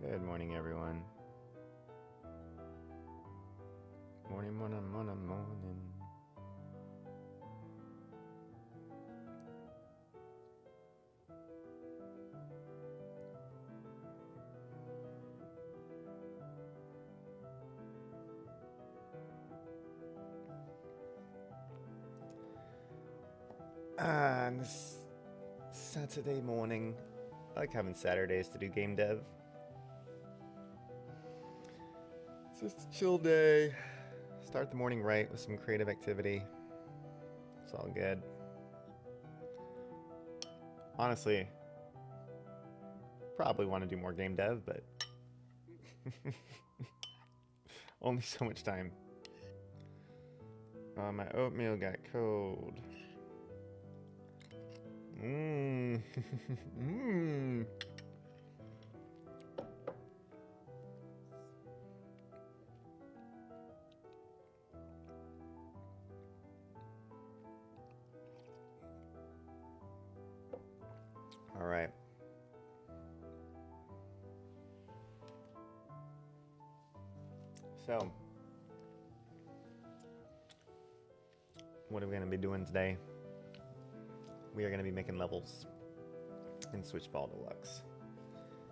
Good morning, everyone. Morning, morning, morning, morning. And this Saturday morning, I like having Saturdays to do game dev. It's just a chill day. Start the morning right with some creative activity. It's all good. Honestly, probably want to do more game dev, but only so much time. My oatmeal got cold. Mmm. Mmm. All right. So, what are we going to be doing today? We are going to be making levels in Switch Ball Deluxe.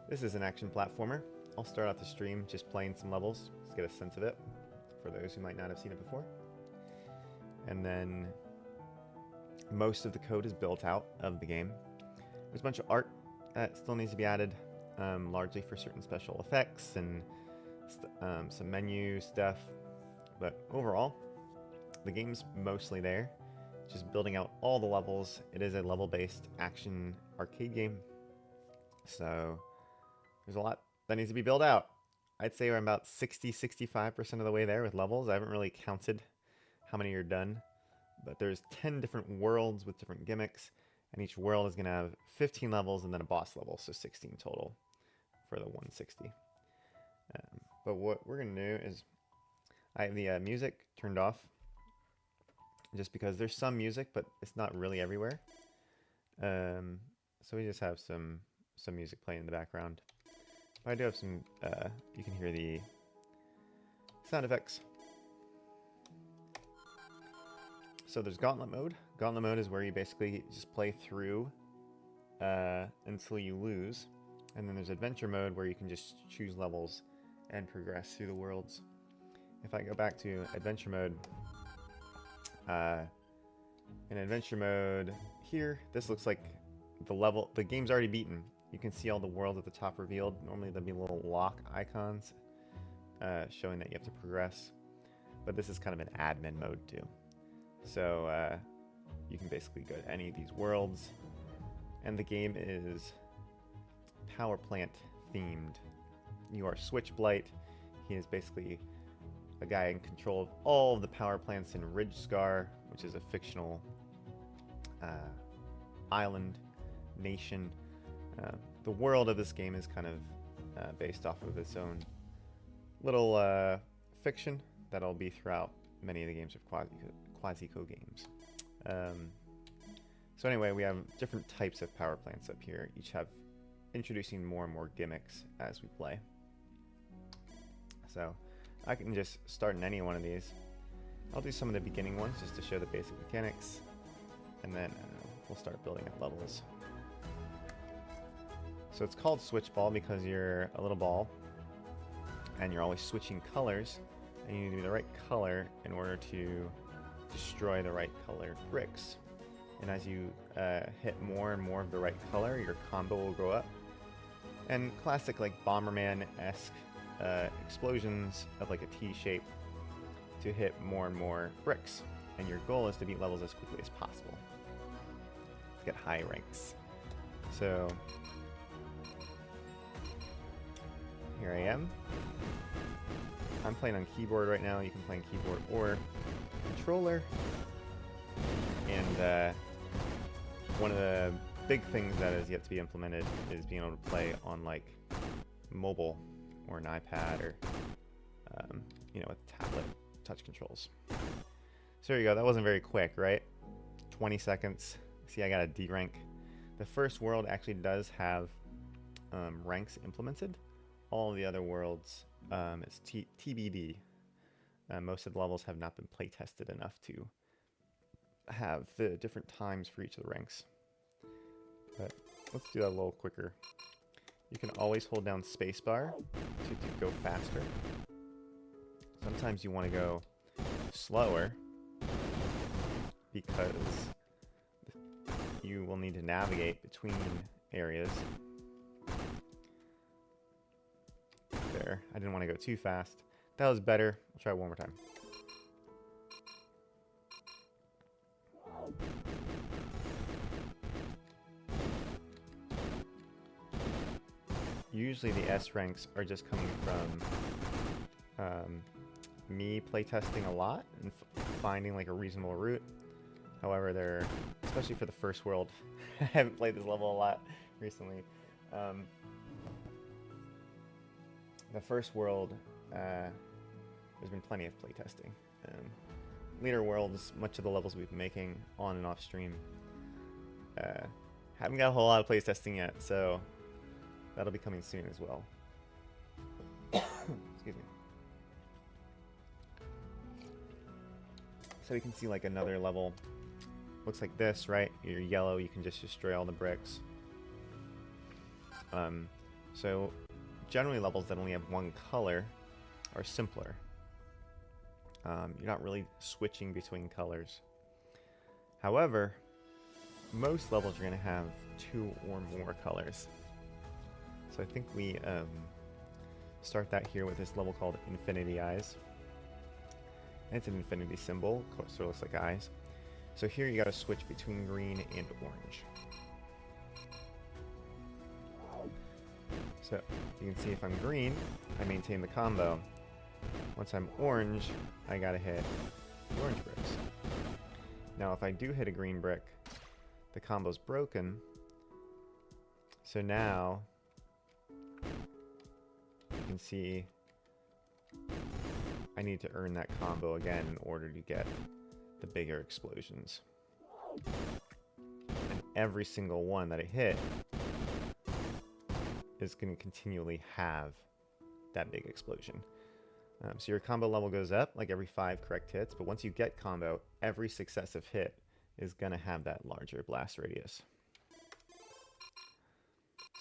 This is an action platformer. I'll start off the stream just playing some levels, just get a sense of it for those who might not have seen it before. And then most of the code is built out of the game. There's a bunch of art that still needs to be added, largely for certain special effects and some menu stuff. But overall, the game's mostly there. Just building out all the levels. It is a level-based action arcade game. So there's a lot that needs to be built out. I'd say we're about 60-65% of the way there with levels. I haven't really counted how many are done, but there's 10 different worlds with different gimmicks, and each world is going to have 15 levels and then a boss level, so 16 total for the 160. But what we're going to do is I have the music turned off just because there's some music, but it's not really everywhere. So we just have some music playing in the background. But I do have some, you can hear the sound effects. So there's Gauntlet Mode. Gauntlet Mode is where you basically just play through until you lose. And then there's Adventure Mode where you can just choose levels and progress through the worlds. If I go back to Adventure Mode, in Adventure Mode here, this looks like the game's already beaten. You can see all the worlds at the top revealed. Normally there'll be little lock icons showing that you have to progress. But this is kind of an admin mode too. So you can basically go to any of these worlds. And the game is power plant themed. You are Switchblight. He is basically a guy in control of all of the power plants in Ridgescar, which is a fictional island nation. The world of this game is kind of based off of its own little fiction that'll be throughout many of the games of Quasico games. So anyway, we have different types of power plants up here, each have introducing more and more gimmicks as we play. So I can just start in any one of these. I'll do some of the beginning ones just to show the basic mechanics, and then we'll start building up levels. So it's called Switch Ball because you're a little ball, and you're always switching colors, and you need to be the right color in order to destroy the right color bricks. And as you hit more and more of the right color, your combo will go up. And classic like Bomberman-esque explosions of like a T shape to hit more and more bricks. And your goal is to beat levels as quickly as possible to get high ranks. So here I am. I'm playing on keyboard right now. You can play on keyboard or controller. And one of the big things that is yet to be implemented is being able to play on like mobile or an iPad or you know, with tablet touch controls. So there you go. That wasn't very quick, right? 20 seconds. See, I got a D rank. The first world actually does have ranks implemented all the other worlds, it's TBD. Most of the levels have not been play tested enough to have the different times for each of the ranks. But let's do that a little quicker. You can always hold down spacebar to go faster. Sometimes you want to go slower because you will need to navigate between areas. There, I didn't want to go too fast. That was better. I'll try one more time. Usually the S ranks are just coming from me playtesting a lot and finding like a reasonable route. However, they're, especially for the first world, I haven't played this level a lot recently. The first world, there's been plenty of playtesting. Later worlds, much of the levels we've been making on and off stream, haven't got a whole lot of playtesting yet, so that'll be coming soon as well. Excuse me. So we can see like another level. Looks like this, right? You're yellow, you can just destroy all the bricks. So generally levels that only have one color are simpler. You're not really switching between colors. However, most levels are going to have 2 or more colors. So I think we start that here with this level called Infinity Eyes. And it's an infinity symbol, so it looks like eyes. So here you got to switch between green and orange. So you can see if I'm green, I maintain the combo. Once I'm orange, I gotta hit the orange bricks. Now if I do hit a green brick, the combo's broken. So now you can see I need to earn that combo again in order to get the bigger explosions. And every single one that I hit is going to continually have that big explosion. So your combo level goes up like every 5 correct hits, but once you get combo, every successive hit is going to have that larger blast radius.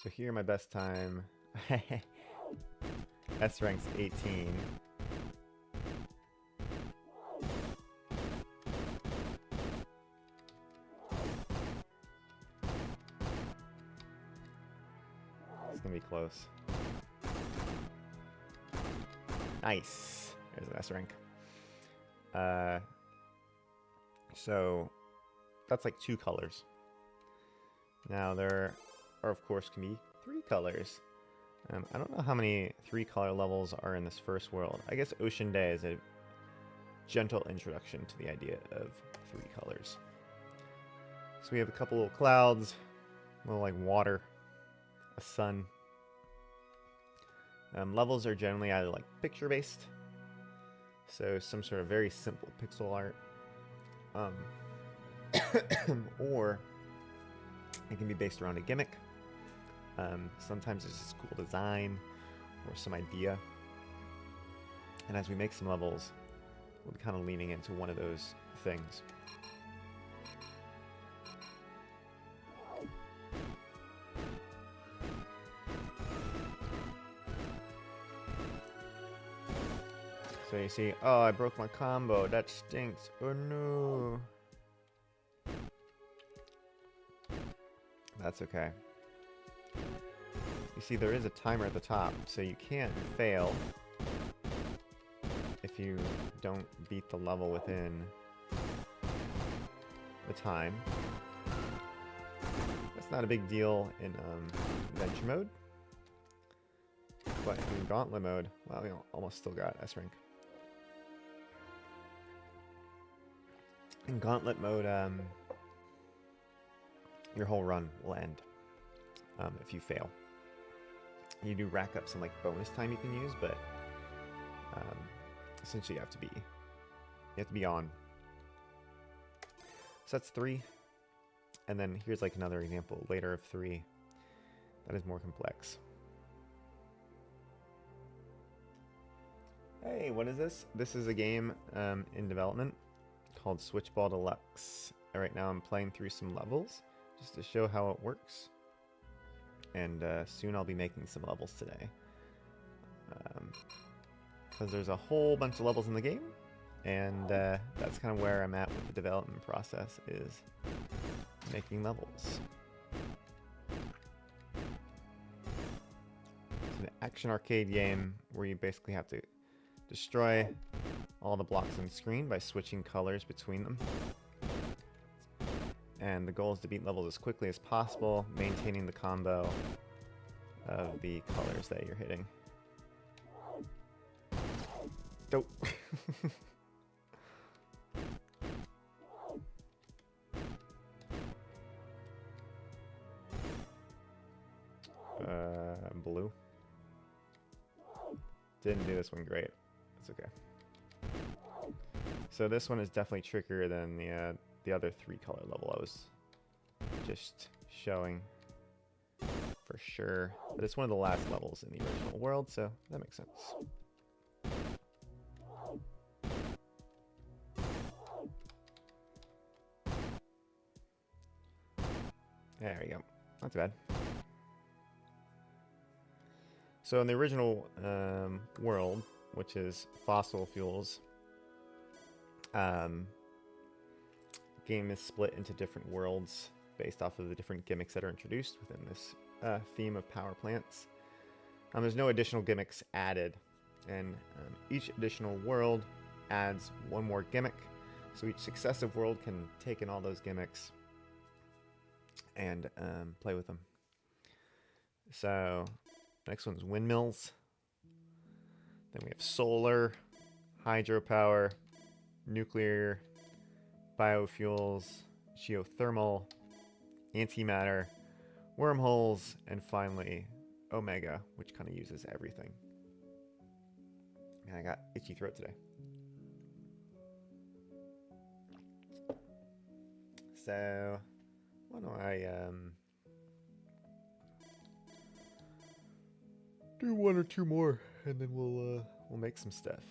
So here my best time, S rank's 18. It's going to be close. Nice. There's an S rank. So that's like 2 colors. Now there are, of course, can be 3 colors. I don't know how many 3-color levels are in this first world. I guess Ocean Day is a gentle introduction to the idea of 3 colors. So we have a couple little clouds, a little like water, a sun. Levels are generally either like picture-based, so some sort of very simple pixel art, or it can be based around a gimmick. Sometimes it's just cool design or some idea. And as we make some levels, we'll be kind of leaning into one of those things. So you see, oh, I broke my combo. That stinks. Oh no. That's okay. You see, there is a timer at the top, so you can't fail if you don't beat the level within the time. That's not a big deal in adventure mode, but in gauntlet mode, well, we almost still got S rank. In gauntlet mode, your whole run will end if you fail. You do rack up some like bonus time you can use, but essentially you have to be on. So that's 3, and then here's like another example later of 3 that is more complex. Hey, what is this? This is a game in development called Ball Deluxe. Right now I'm playing through some levels just to show how it works. And soon I'll be making some levels today. Because there's a whole bunch of levels in the game. And that's kind of where I'm at with the development process, is making levels. It's an action arcade game where you basically have to destroy all the blocks on the screen by switching colors between them. And the goal is to beat levels as quickly as possible, maintaining the combo of the colors that you're hitting. Dope. Blue. Didn't do this one great. It's okay. So this one is definitely trickier than the other 3-color level I was just showing, for sure. But it's one of the last levels in the original world, so that makes sense. There we go. Not too bad. So in the original world, which is fossil fuels, game is split into different worlds based off of the different gimmicks that are introduced within this theme of power plants. There's no additional gimmicks added, and each additional world adds one more gimmick, so each successive world can take in all those gimmicks and play with them. So next one's windmills. Then we have solar, hydropower, nuclear, biofuels, geothermal, antimatter, wormholes, and finally Omega, which kind of uses everything. Man, I got itchy throat today. So why don't I do one or two more, and then we'll make some stuff.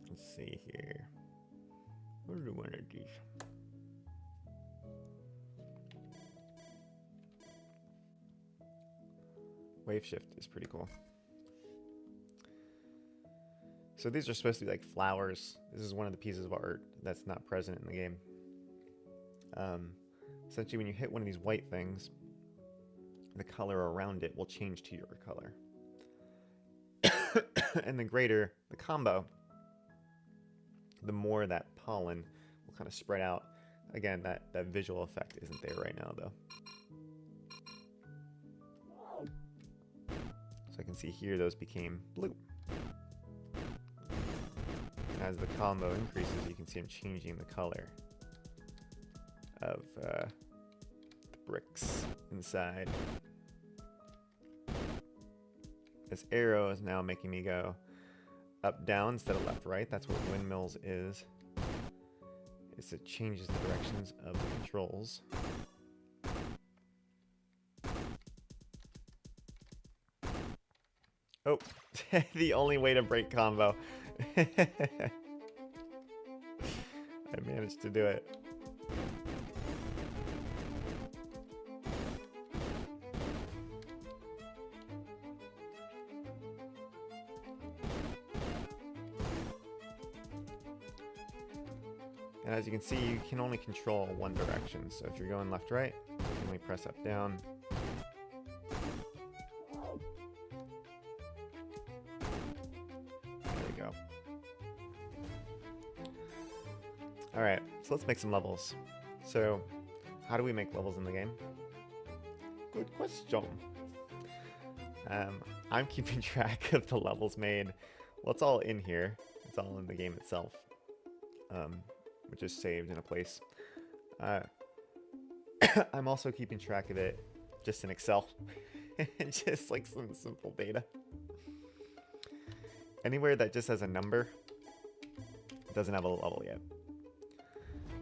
Let's see here. What do one of these? Wave shift is pretty cool. So these are supposed to be like flowers. This is one of the pieces of art that's not present in the game. Essentially, when you hit one of these white things, the color around it will change to your color. And the greater the combo, the more that pollen will kind of spread out. Again, that visual effect isn't there right now, though. So I can see here those became blue. As the combo increases, you can see I'm changing the color of the bricks inside. This arrow is now making me go up, down instead of left, right. That's what windmills is. It changes the directions of the controls. Oh, the only way to break combo. I managed to do it. And as you can see, you can only control one direction. So if you're going left, right, you can only press up, down. There we go. All right, so let's make some levels. So how do we make levels in the game? Good question. I'm keeping track of the levels made. Well, it's all in here. It's all in the game itself. Which is saved in a place. I'm also keeping track of it just in Excel. Just like some simple data. Anywhere that just has a number doesn't have a level yet.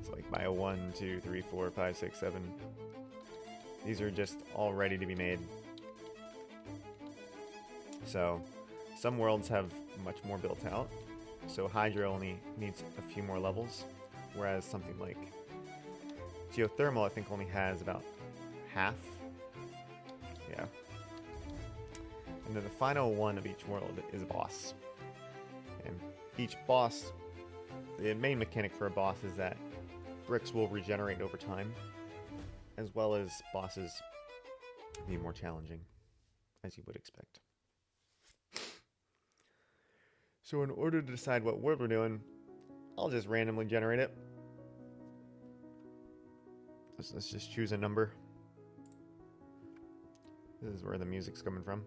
It's like bio 1, 2, 3, 4, 5, 6, 7. These are just all ready to be made. So Some worlds have much more built out, so Hydra only needs a few more levels, whereas something like Geothermal I think only has about half. Yeah. And then the final one of each world is a boss. And each boss, the main mechanic for a boss is that bricks will regenerate over time, as well as bosses be more challenging, as you would expect. So in order to decide what world we're doing, I'll just randomly generate it. Let's just choose a number. This is where the music's coming from.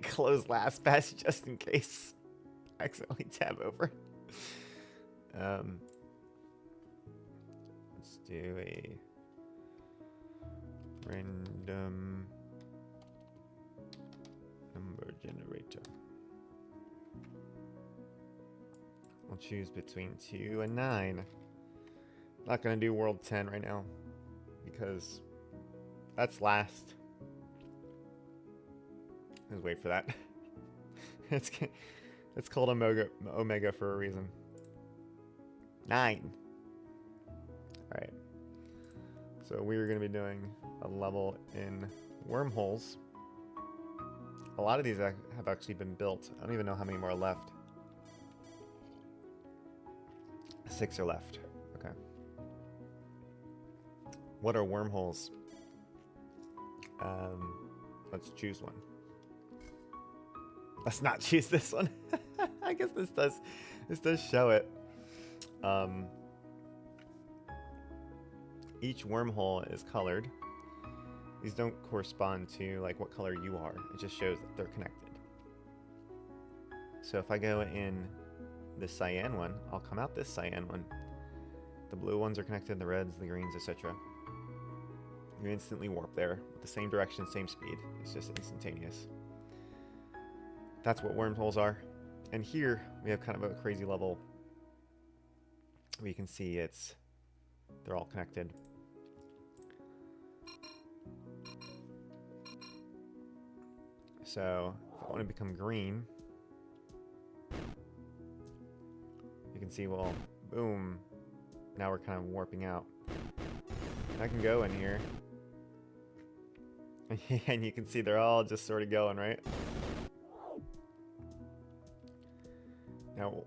Close last best just in case I accidentally tab over. Let's do a random number generator. I'll choose between 2 and 9. Not gonna do world 10 right now because that's last. Let's wait for that. It's called Omega for a reason. 9. All right. So we are gonna be doing a level in wormholes. A lot of these have actually been built. I don't even know how many more are left. 6 are left. Okay. What are wormholes? Let's choose one. Let's not choose this one. I guess this does show it. Each wormhole is colored. These don't correspond to like what color you are. It just shows that they're connected. So if I go in the cyan one, I'll come out this cyan one. The blue ones are connected, the reds, the greens, etc. You instantly warp there with the same direction, same speed. It's just instantaneous. That's what wormholes are. And here we have kind of a crazy level where you can see they're all connected. So if I want to become green, you can see, well, boom, now we're kind of warping out. I can go in here and you can see they're all just sort of going, right? Now,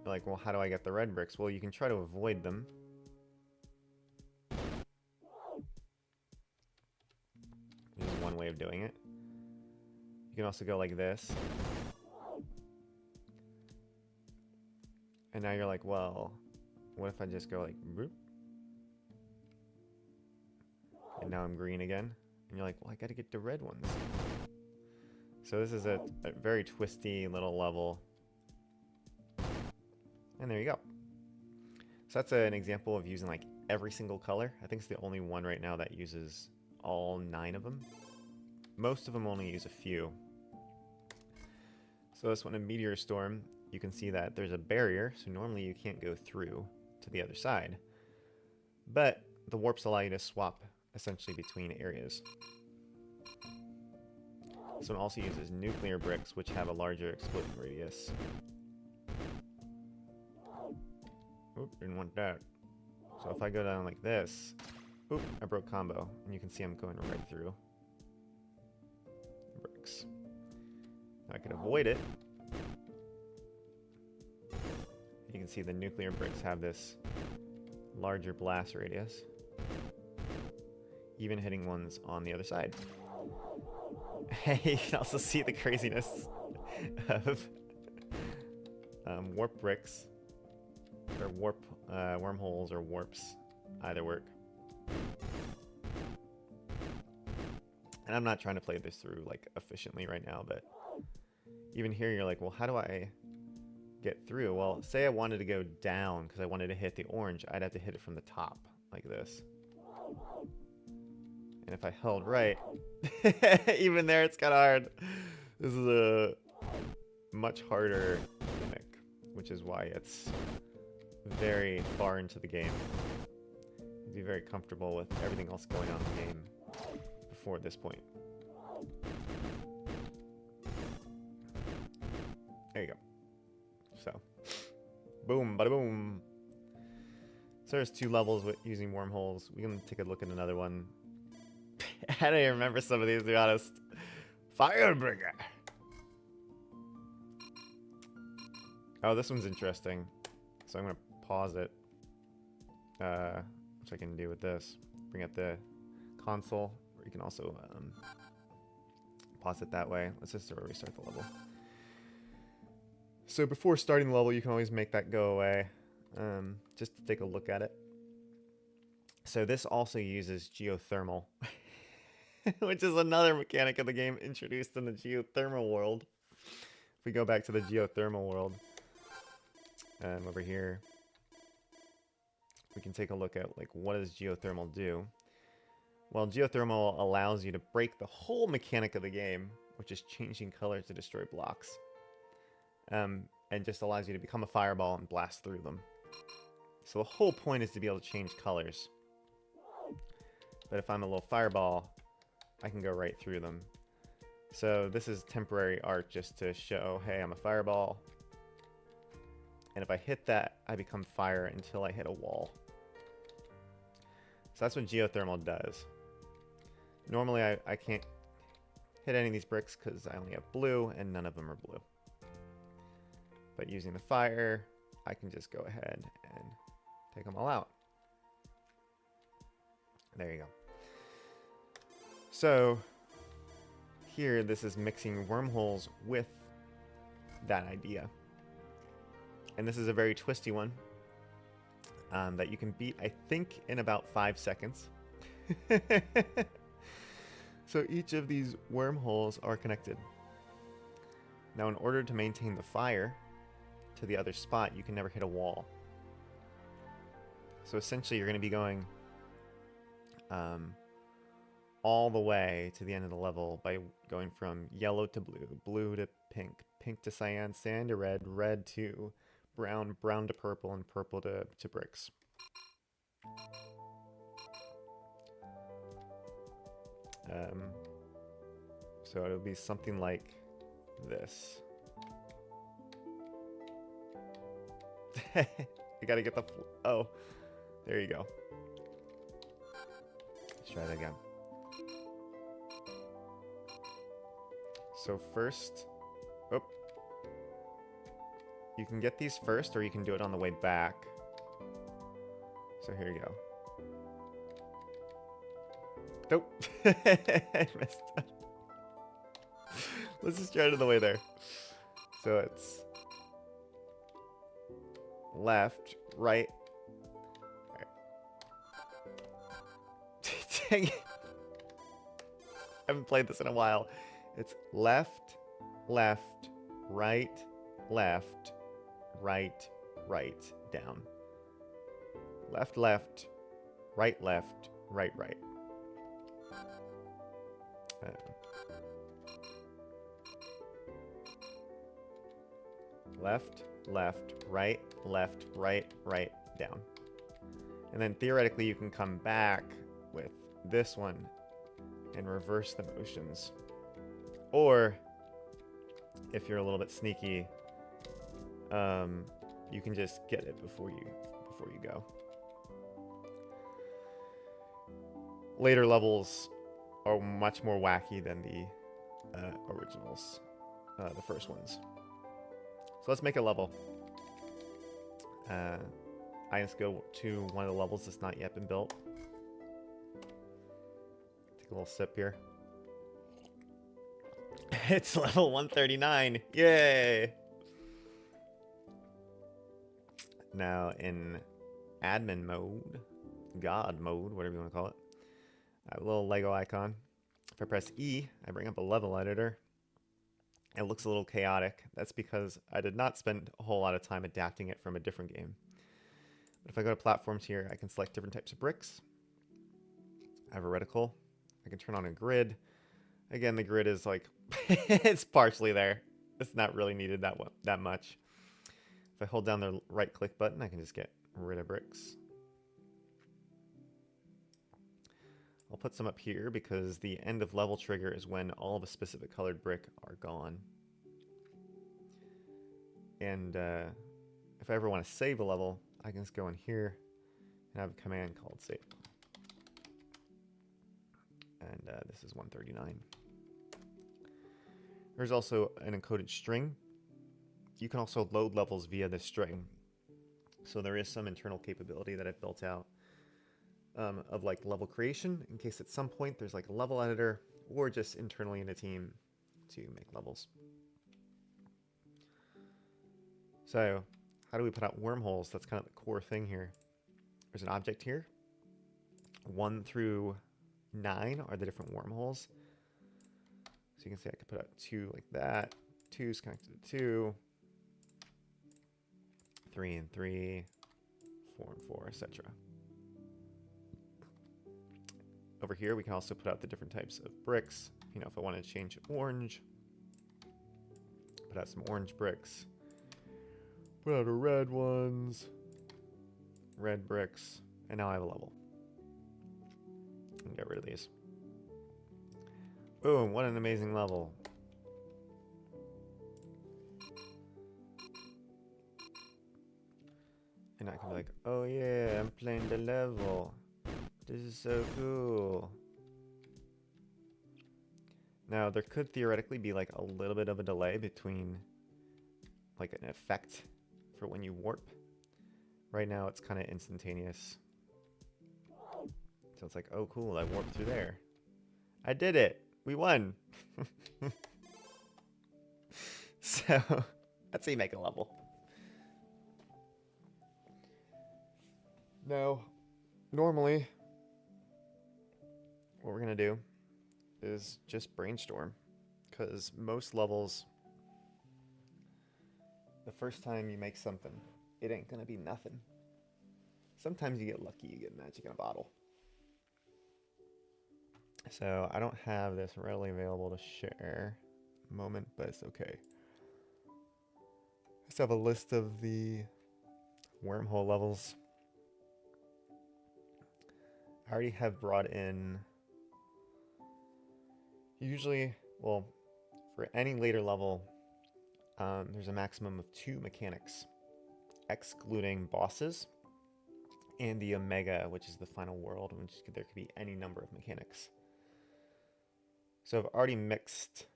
like, well, how do I get the red bricks? Well, you can try to avoid them. This is one way of doing it. You can also go like this. And now you're like, well, what if I just go like, boop? And now I'm green again. And you're like, well, I gotta get the red ones. So this is a very twisty little level. And there you go. So that's an example of using like every single color. I think it's the only one right now that uses all 9 of them. Most of them only use a few. So this one in Meteor Storm, you can see that there's a barrier, so normally you can't go through to the other side. But the warps allow you to swap essentially between areas. This one also uses nuclear bricks, which have a larger exploding radius. Oop, didn't want that. So if I go down like this, oop, I broke combo, and you can see I'm going right through bricks. Now I can avoid it. You can see the nuclear bricks have this larger blast radius, even hitting ones on the other side. You can also see the craziness of warp bricks, or wormholes or warps. Either work. And I'm not trying to play this through like efficiently right now, but even here you're like, well, how do I get through? Well, say I wanted to go down because I wanted to hit the orange, I'd have to hit it from the top like this. And if I held right, even there it's kind of hard. This is a much harder gimmick, which is why it's very far into the game. You'd be very comfortable with everything else going on in the game before this point. Boom, bada boom. So there's 2 levels with using wormholes. We can take a look at another one. I don't even remember some of these, to be honest. Firebringer. Oh, this one's interesting. So I'm going to pause it. Which I can do with this. Bring up the console. Or you can also pause it that way. Let's just restart the level. So before starting the level, you can always make that go away. Just to take a look at it. So this also uses geothermal. Which is another mechanic of the game introduced in the geothermal world. If we go back to the geothermal world. Over here. We can take a look at, like, what does geothermal do? Well, geothermal allows you to break the whole mechanic of the game, which is changing colors to destroy blocks. And just allows you to become a fireball and blast through them. So the whole point is to be able to change colors. But if I'm a little fireball, I can go right through them. So this is temporary art just to show, hey, I'm a fireball. And if I hit that, I become fire until I hit a wall. So that's what geothermal does. Normally I can't hit any of these bricks because I only have blue and none of them are blue. But using the fire, I can just go ahead and take them all out. There you go. So here, this is mixing wormholes with that idea. And this is a very twisty one that you can beat, I think, in about 5 seconds. So each of these wormholes are connected. Now, in order to maintain the fire to the other spot, you can never hit a wall. So essentially, you're going to be going all the way to the end of the level by going from yellow to blue, blue to pink, pink to cyan, cyan to red, red to brown, brown to purple, and purple to bricks. So it'll be something like this. You gotta get the... Oh, there you go. Let's try that again. So first... Oh. You can get these first, or you can do it on the way back. So here you go. Nope. I messed up. Let's just try it on the way there. So it's left, right. Dang it. I haven't played this in a while. It's left, left, right, left, right, right, down. Left, left, right, left, right, right. Left, left, right, right, down. And then theoretically you can come back with this one and reverse the motions. Or, if you're a little bit sneaky, you can just get it before you go. Later levels are much more wacky than the originals, the first ones. So let's make a level. I just go to one of the levels that's not yet been built. Take a little sip here. It's level 139. Yay! Now in admin mode, God mode, whatever you want to call it, I have a little Lego icon. If I press E, I bring up a level editor. It looks a little chaotic. That's because I did not spend a whole lot of time adapting it from a different game. But if I go to platforms here, I can select different types of bricks. I have a reticle. I can turn on a grid. Again, the grid is like, it's partially there. It's not really needed that much. If I hold down the right-click button, I can just get rid of bricks. I'll put some up here because the end of level trigger is when all of a specific colored brick are gone. And if I ever want to save a level, I can just go in here and have a command called save. And this is 139. There's also an encoded string. You can also load levels via this string. So there is some internal capability that I've built out of like level creation in case at some point there's like a level editor or just internally in a team to make levels. So how do we put out wormholes? That's kind of the core thing here. There's an object here. 1 through 9 are the different wormholes. So you can see I could put out 2 like that. 2 is connected to 2. 3 and 3. 4 and 4, etc. Over here, we can also put out the different types of bricks. You know, if I wanted to change orange, put out some orange bricks. Put out a red ones, red bricks, and now I have a level. And get rid of these. Boom, what an amazing level. And I can be like, oh yeah, I'm playing the level. This is so cool. Now, there could theoretically be like a little bit of a delay between like an effect for when you warp. Right now, it's kind of instantaneous. So it's like, oh cool, I warped through there. I did it. We won. So, that's how you make a level. Now, normally, what we're going to do is just brainstorm. Because most levels, the first time you make something, it ain't going to be nothing. Sometimes you get lucky, you get magic in a bottle. So I don't have this readily available to share at the moment, but it's okay. Just have a list of the wormhole levels. I already have brought in, usually, well, for any later level, there's a maximum of 2 mechanics, excluding bosses, and the Omega, which is the final world, in which there could be any number of mechanics. So I've already mixed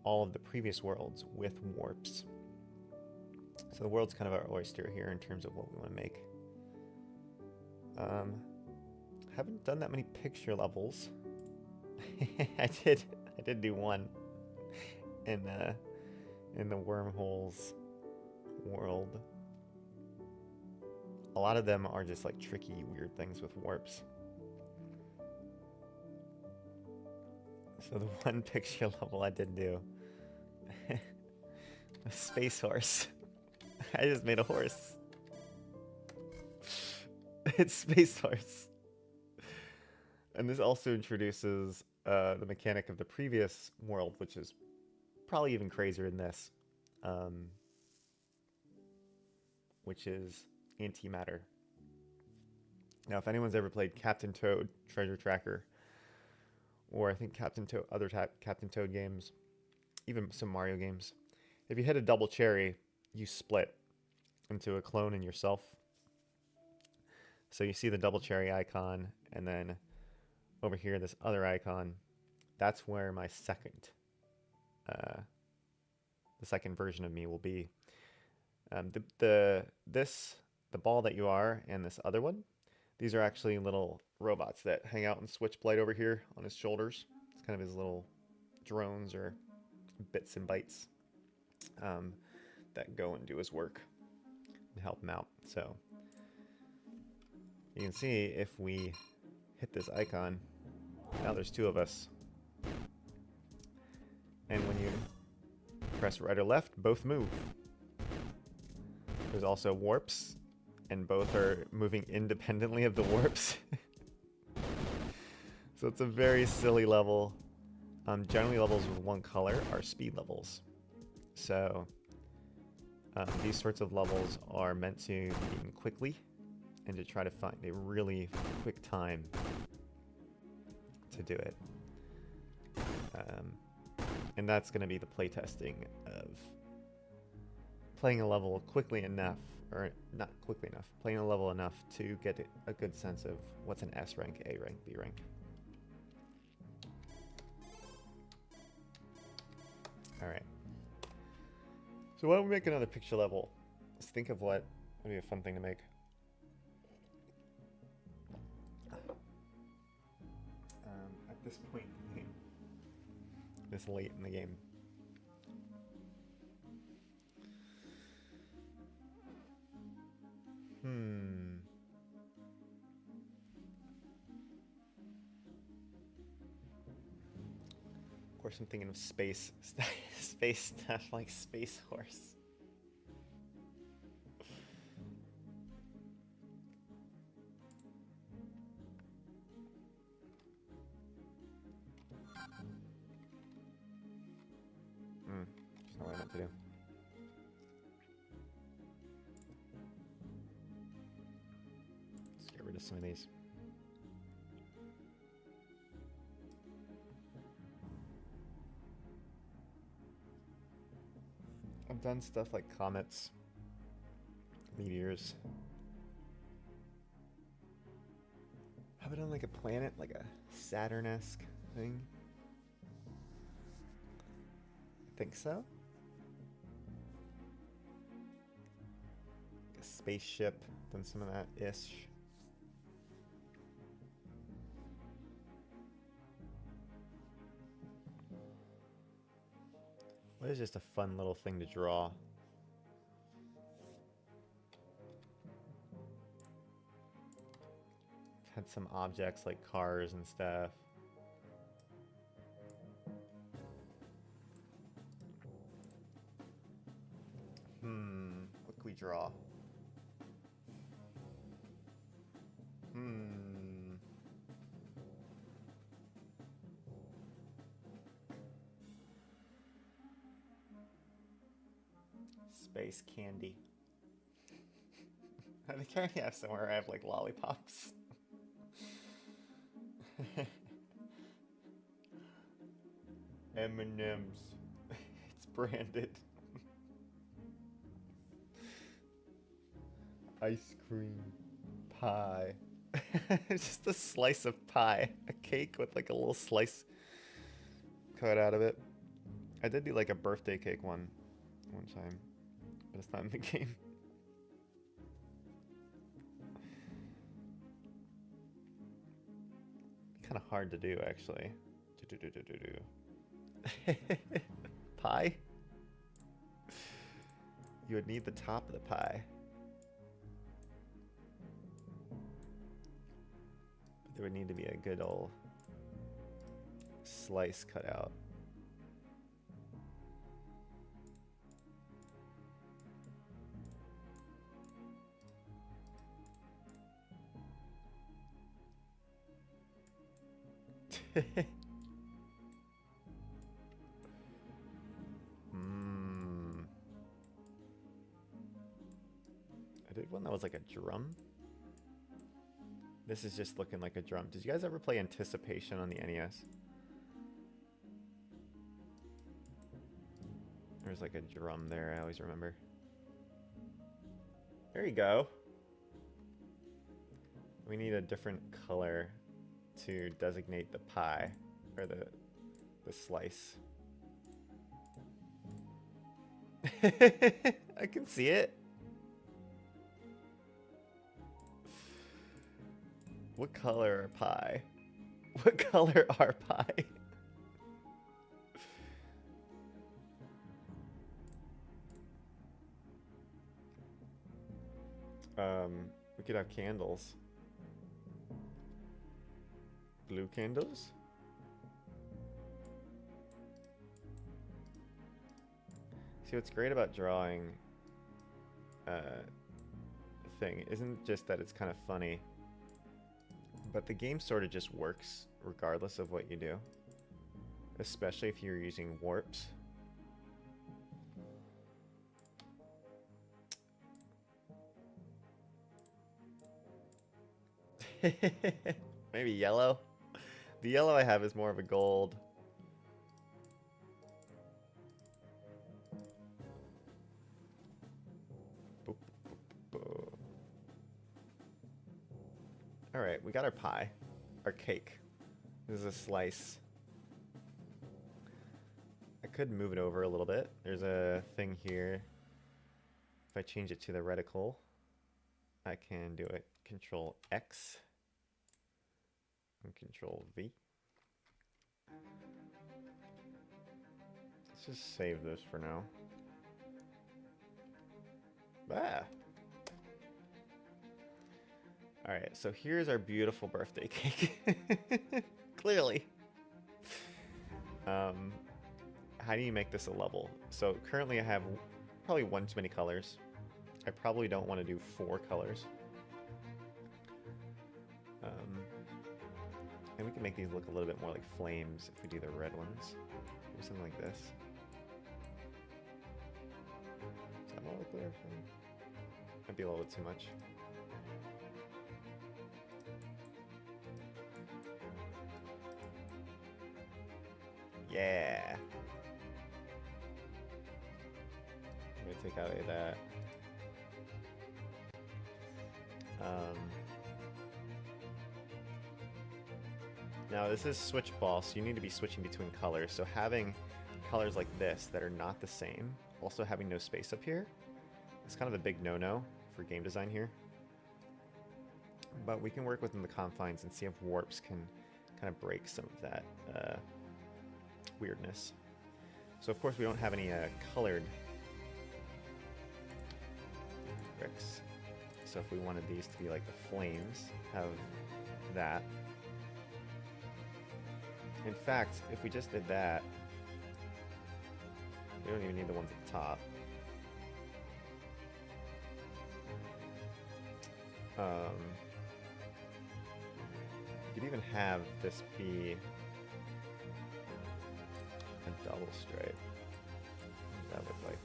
all of the previous worlds with warps. So the world's kind of our oyster here in terms of what we want to make. Haven't done that many picture levels. I did do one in the wormholes world. A lot of them are just like tricky, weird things with warps. So the one picture level I did do, a space horse. I just made a horse. It's space horse. And this also introduces the mechanic of the previous world, which is probably even crazier than this, which is antimatter. Now, if anyone's ever played Captain Toad Treasure Tracker, or I think Captain Toad games, even some Mario games, if you hit a double cherry, you split into a clone and yourself. So you see the double cherry icon, and then over here, this other icon, that's where my second, the second version of me will be. The ball that you are and this other one, these are actually little robots that hang out in Switchblade over here on his shoulders. It's kind of his little drones or bits and bytes that go and do his work and help him out. So you can see if we hit this icon, now there's 2 of us. And when you press right or left, both move. There's also warps, and both are moving independently of the warps. So it's a very silly level. Generally, levels with one color are speed levels. So these sorts of levels are meant to be eaten quickly and to try to find a really quick time to do it. And that's going to be the playtesting of playing a level quickly enough, or not quickly enough, playing a level enough to get a good sense of what's an S rank, A rank, B rank. Alright. So why don't we make another picture level? Let's think of what would be a fun thing to make. At this point in the game. This late in the game. Of course I'm thinking of space space stuff like Space Horse. That's not what I meant to do. Let's get rid of some of these. I've done stuff like comets, meteors. Have I done like a planet, like a Saturn-esque thing? I think so. Like a spaceship, done some of that-ish. What is just a fun little thing to draw? I've had some objects like cars and stuff. What can we draw? Space candy. I think I already have somewhere I have like lollipops. M&M's. It's branded. Ice cream. Pie. It's just a slice of pie. A cake with like a little slice cut out of it. I did do like a birthday cake one time. But it's not in the game. Kind of hard to do, actually. Pie? You would need the top of the pie. But there would need to be a good old slice cut out. I did one that was like a drum. This is just looking like a drum. Did you guys ever play Anticipation on the NES? There's like a drum there, I always remember. There you go. We need a different color to designate the pie, or the slice. I can see it. What color are pie? What color are pie? We could have candles. Blue candles? See, what's great about drawing thing isn't just that it's kind of funny, but the game sort of just works regardless of what you do, especially if you're using warps. Maybe yellow? The yellow I have is more of a gold. Alright, we got our pie. Our cake. This is a slice. I could move it over a little bit. There's a thing here. If I change it to the reticle, I can do it. Control X and Control V. Let's just save this for now. Ah. Alright, so here's our beautiful birthday cake. Clearly. How do you make this a level? So currently I have probably one too many colors. I probably don't want to do 4 colors. And we can make these look a little bit more like flames if we do the red ones. Maybe something like this. Is that more clear? Might be a little bit too much. Yeah. I'm gonna take out of that. Now this is switch ball, so you need to be switching between colors. So having colors like this that are not the same, also having no space up here, it's kind of a big no-no for game design here. But we can work within the confines and see if warps can kind of break some of that weirdness. So of course we don't have any colored bricks. So if we wanted these to be like the flames, have that. In fact, if we just did that, we don't even need the ones at the top. You could even have this be a double stripe. What does that look like?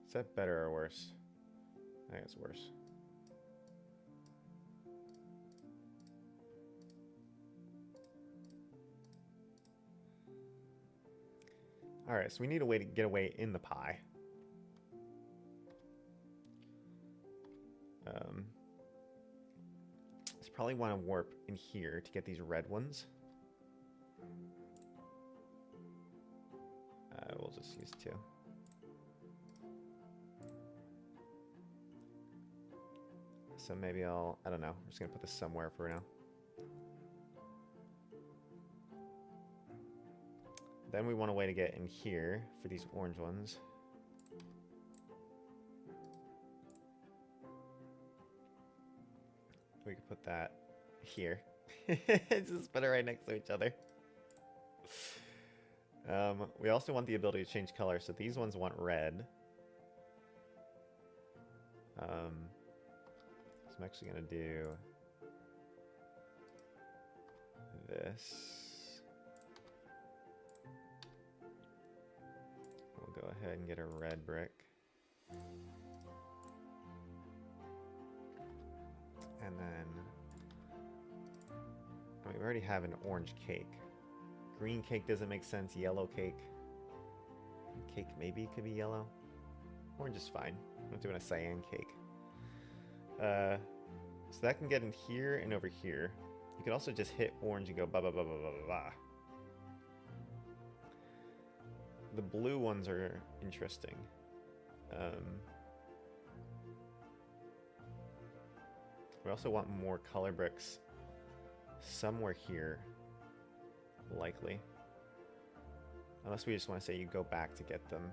Is that better or worse? I think it's worse. Alright, so we need a way to get away in the pie. So probably want to warp in here to get these red ones. We'll just use 2. So maybe I don't know, I'm just gonna put this somewhere for now. Then we want a way to get in here for these orange ones. We could put that here. Just put it right next to each other. We also want the ability to change color, so these ones want red. So I'm actually gonna do this. We'll go ahead and get a red brick. And then, I mean, we already have an orange cake. Green cake doesn't make sense. Yellow cake. Cake maybe could be yellow. Orange is fine. I'm not doing a cyan cake. So that can get in here and over here. You could also just hit orange and go ba ba ba ba ba ba ba. The blue ones are interesting. We also want more color bricks somewhere here, likely. Unless we just want to say you go back to get them.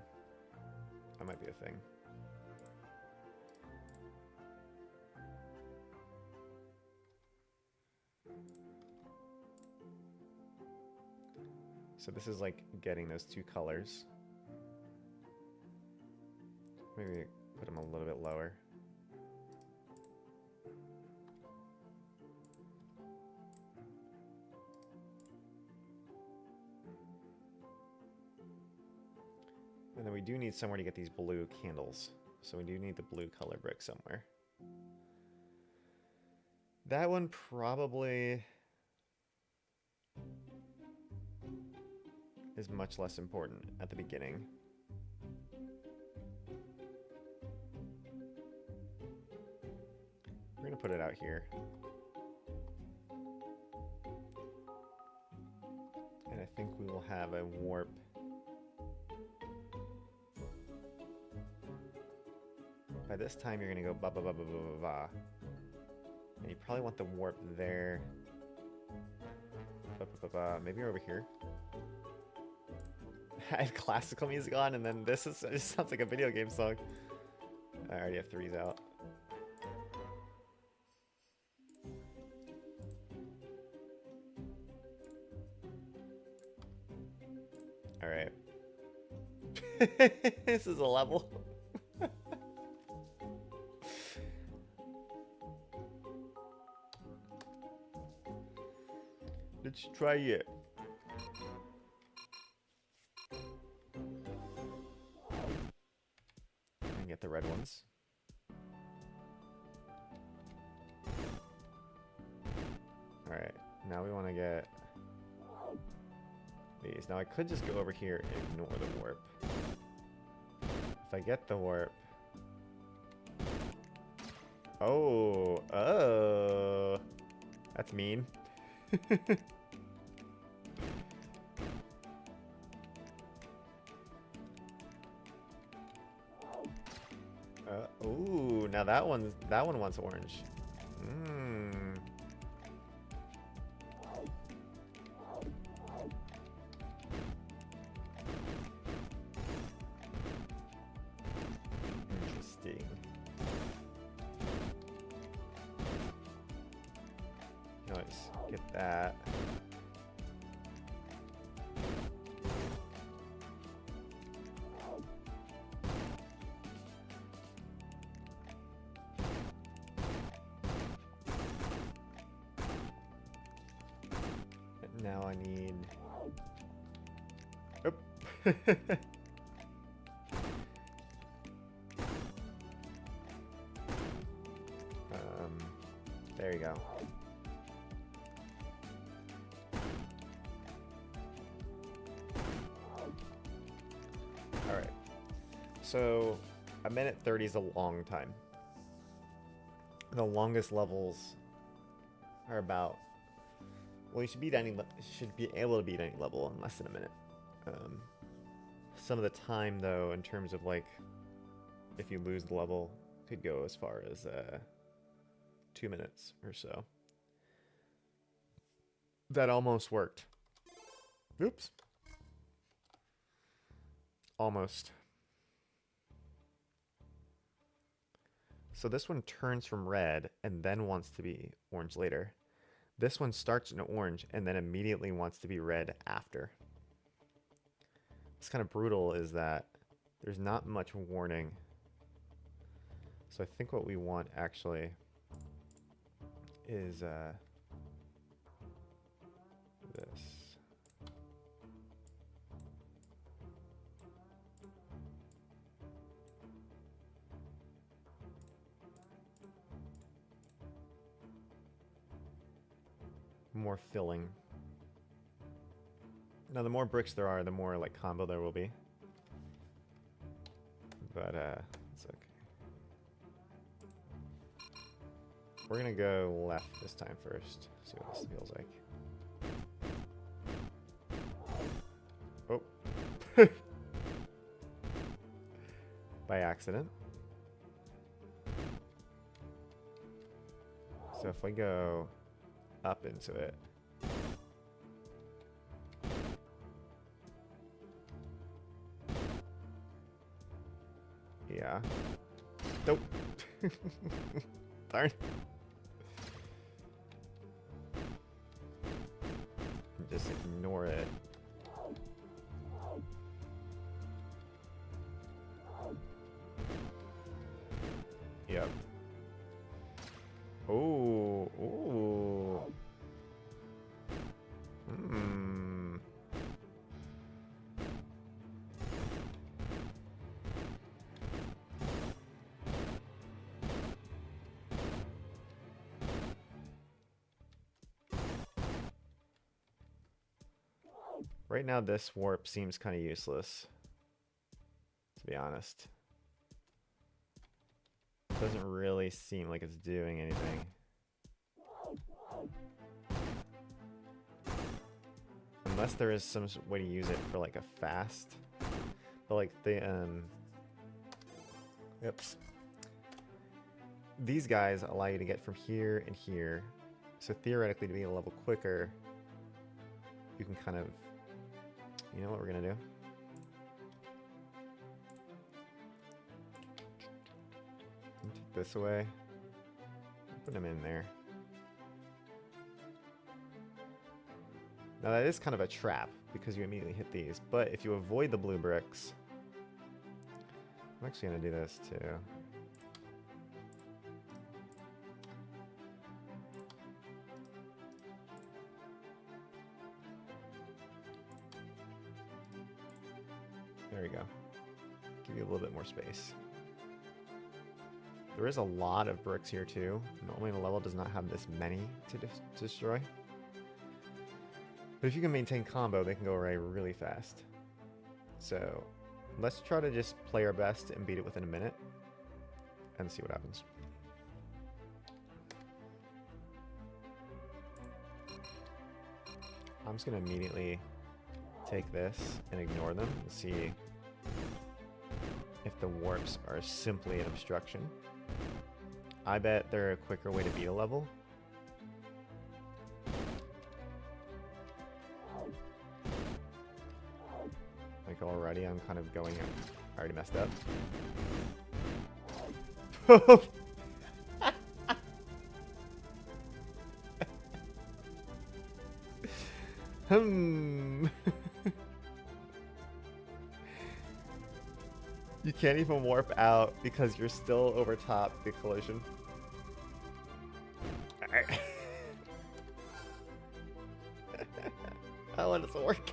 That might be a thing. So this is like getting those 2 colors. Maybe put them a little bit lower. And then we do need somewhere to get these blue candles. So we do need the blue color brick somewhere. That one probably is much less important at the beginning. gonna put it out here. And I think we will have a warp. By this time, you're gonna go ba ba ba ba ba ba ba. And you probably want the warp there. Ba, ba, ba, ba. Maybe over here. I have classical music on, and then this is, it just sounds like a video game song. I already have 3s out. Alright. This is a level. Let's try it. And get the red ones. Alright, now we want to get these. Now I could just go over here and ignore the warp. If I get the warp... Oh, oh, that's mean. Ooh, now that one wants orange. Interesting. Nice. Get that. Now I need... Oh. There you go. Alright. So, a minute 30 is a long time. The longest levels are about... Well, you should be able to beat any level in less than a minute. Some of the time, though, in terms of like, if you lose the level, could go as far as 2 minutes or so. That almost worked. Oops. Almost. So this one turns from red and then wants to be orange later. This one starts in orange and then immediately wants to be red after. What's kind of brutal is that there's not much warning. So I think what we want actually is this. More filling. Now the more bricks there are, the more like combo there will be. But it's okay. We're gonna go left this time first. See what this feels like. Oh. By accident. So if we go up into it. Yeah. Nope. Darn. Just ignore it. Yep. Oh, ooh. Right now, this warp seems kind of useless, to be honest. Doesn't really seem like it's doing anything. Unless there is some way to use it for like a fast. But like the oops. These guys allow you to get from here and here. So theoretically, to be a level quicker, you can kind of, you know what we're gonna do? Take this away. Put them in there. Now that is kind of a trap because you immediately hit these, but if you avoid the blue bricks, I'm actually gonna do this too. There we go. Give you a little bit more space. There is a lot of bricks here too. Normally the level does not have this many to destroy. But if you can maintain combo, they can go away really fast. So let's try to just play our best and beat it within a minute and see what happens. I'm just going to immediately take this and ignore them and see if the warps are simply an obstruction. I bet they're a quicker way to beat a level. Like already I'm kind of going, I already messed up. You can't even warp out because you're still over top the collision. Alright. How does it work?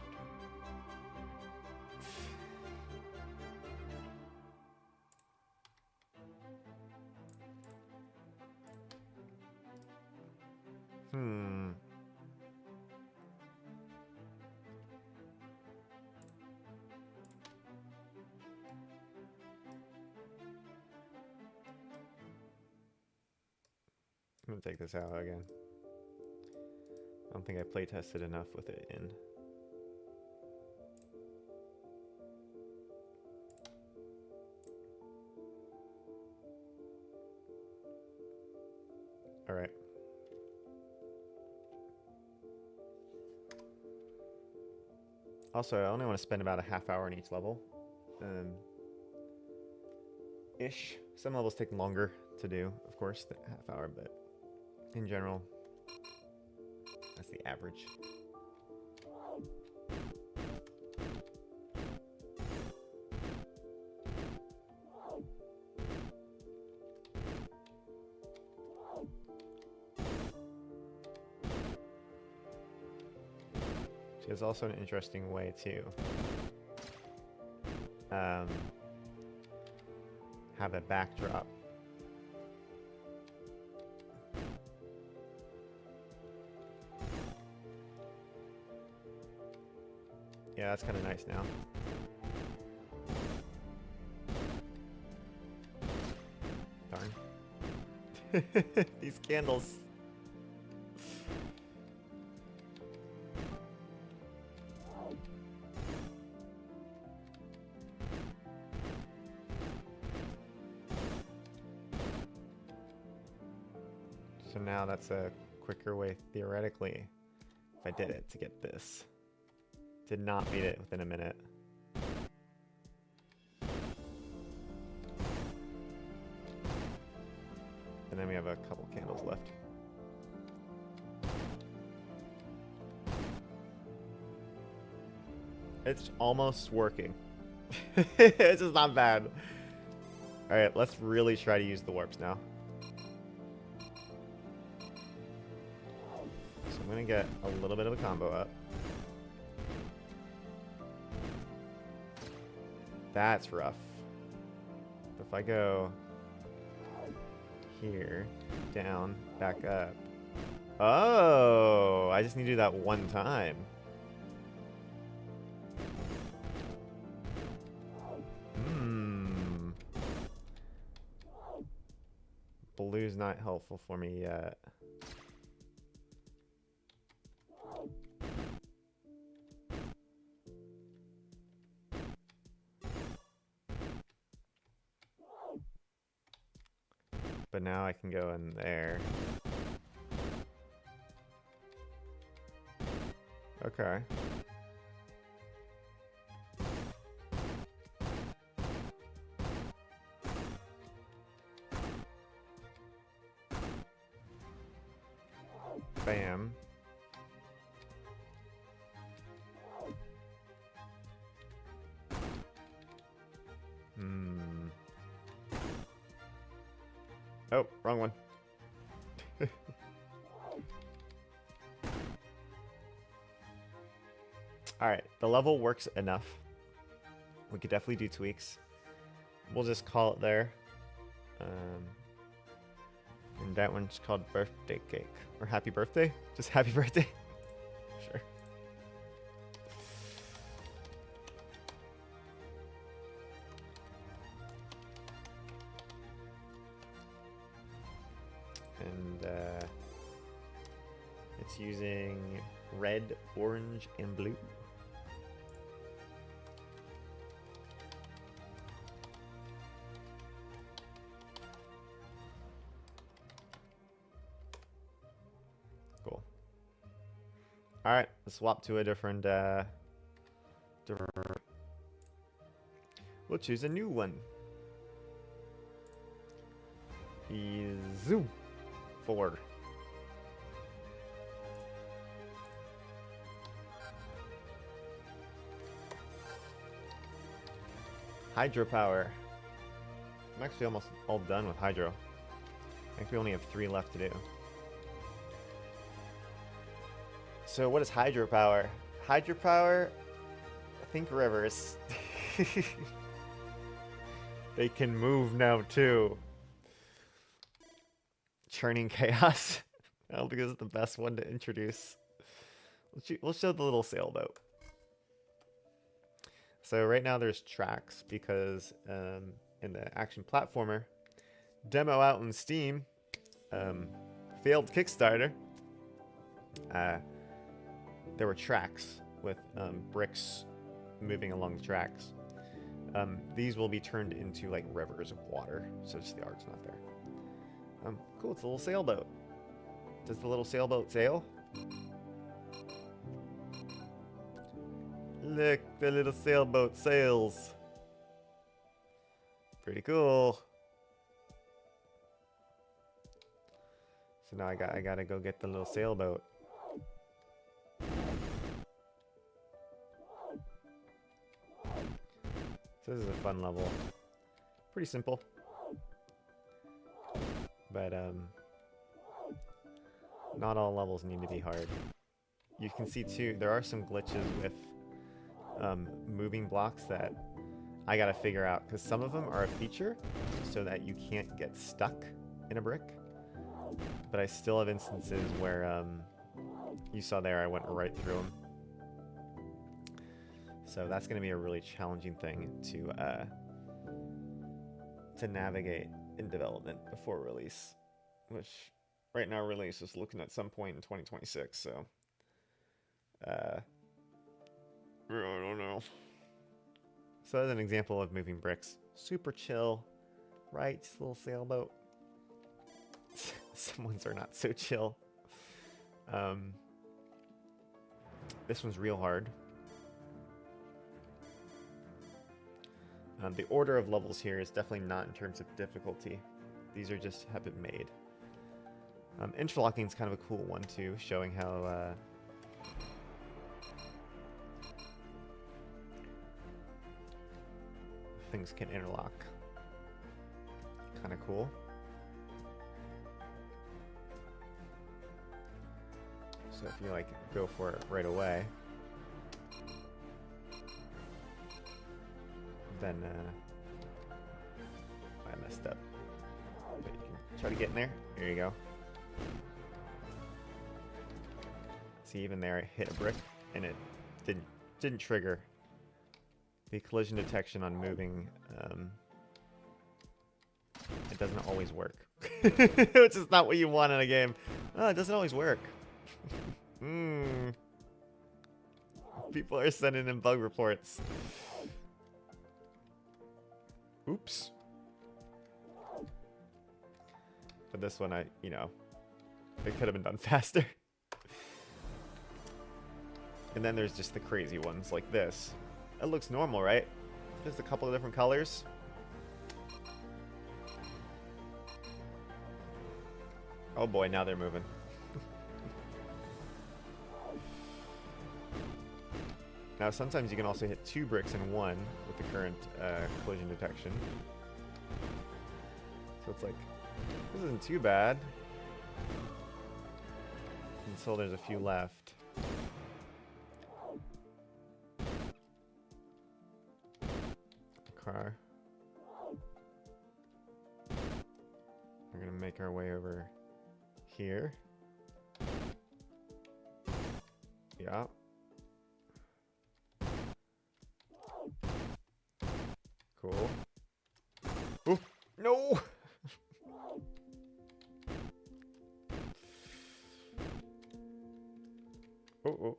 I'm gonna take this out again. I don't think I play tested enough with it in. All right. Also, I only want to spend about a half hour in each level. Ish. Some levels take longer to do, of course, than a half hour, but in general, that's the average. Which is also an interesting way to have a backdrop. Yeah, that's kind of nice now. Darn. These candles. So now that's a quicker way, theoretically, if I did it, to get this. Did not beat it within a minute. And then we have a couple candles left. It's almost working. It's just not bad. Alright, let's really try to use the warps now. So I'm gonna get a little bit of a combo up. That's rough. If I go here, down, back up. Oh, I just need to do that one time. Blue's not helpful for me yet. But now I can go in there. Okay. Bam. Oh, wrong one. Alright, the level works enough. We could definitely do tweaks. We'll just call it there. And that one's called birthday cake. Or happy birthday? Just happy birthday? Sure. And it's using red, orange, and blue. Cool. All right, let's swap to a different. We'll choose a new one. Zoom 4. Hydropower. I'm actually almost all done with hydro. I think we only have 3 left to do. So what is hydropower? Hydropower, I think rivers. They can move now too. Churning chaos. I don't think this is the best one to introduce. We'll show the little sailboat. So right now there's tracks because in the action platformer demo out in Steam, failed Kickstarter, there were tracks with bricks moving along the tracks. These will be turned into like rivers of water, so just the art's not there. Cool, it's a little sailboat. Does the little sailboat sail? Look, the little sailboat sails. Pretty cool. So now I gotta go get the little sailboat. So this is a fun level. Pretty simple. But not all levels need to be hard. You can see too, there are some glitches with moving blocks that I gotta figure out, because some of them are a feature so that you can't get stuck in a brick. But I still have instances where you saw there I went right through them. So that's going to be a really challenging thing to navigate in development before release, which right now release is looking at some point in 2026. So I don't know. So as an example of moving bricks, super chill, right? Just a little sailboat. Some ones are not so chill. This one's real hard. The order of levels here is definitely not in terms of difficulty. These are just have been made. Interlocking is kind of a cool one too, showing how things can interlock. Kind of cool. So if you like go for it right away, then I messed up. But you can try to get in there. There you go. See, even there, I hit a brick, and it didn't trigger the collision detection on moving it doesn't always work. Which is not what you want in a game. Oh, it doesn't always work. People are sending in bug reports. Oops. But this one, it could have been done faster. And then there's just the crazy ones like this. It looks normal, right? There's a couple of different colors. Oh boy, now they're moving. Now sometimes you can also hit 2 bricks in one with the current collision detection. So it's like, this isn't too bad. Until there's a few left. Car. We're gonna make our way over here. Yeah. Cool. Oh, no! Oh.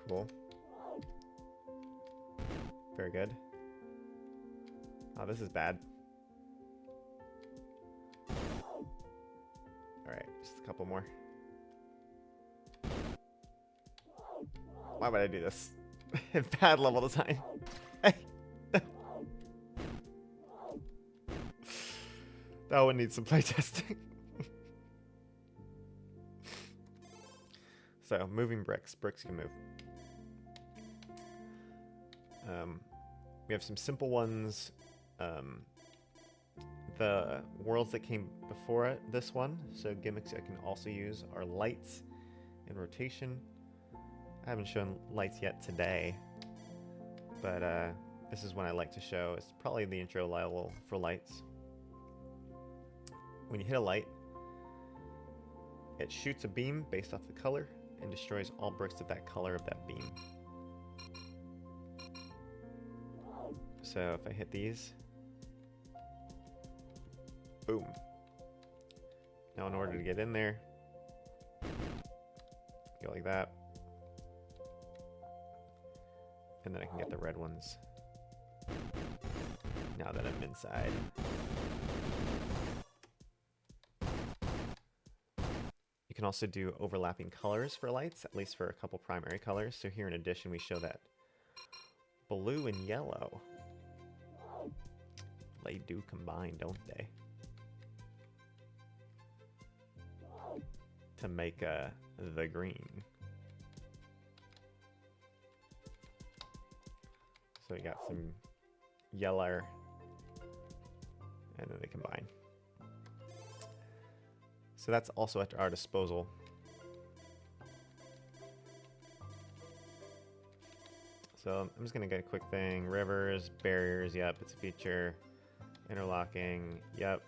Cool. Very good. Oh, this is bad. Alright, just a couple more. Why would I do this? Bad level design. That one needs some playtesting. So, moving bricks. Bricks can move. We have some simple ones. The worlds that came before this one, so gimmicks I can also use, are lights and rotation. I haven't shown lights yet today, but this is one I like to show. It's probably the intro level for lights. When you hit a light, it shoots a beam based off the color and destroys all bricks of that color of that beam. So if I hit these, boom. Now in order to get in there, go like that. And then I can get the red ones now that I'm inside. You can also do overlapping colors for lights, at least for a couple primary colors. So here in addition, we show that blue and yellow. They do combine, don't they? To make the green. So we got some yellow, and then they combine. So that's also at our disposal. So I'm just gonna get a quick thing. Rivers, barriers, yep, it's a feature. Interlocking, yep,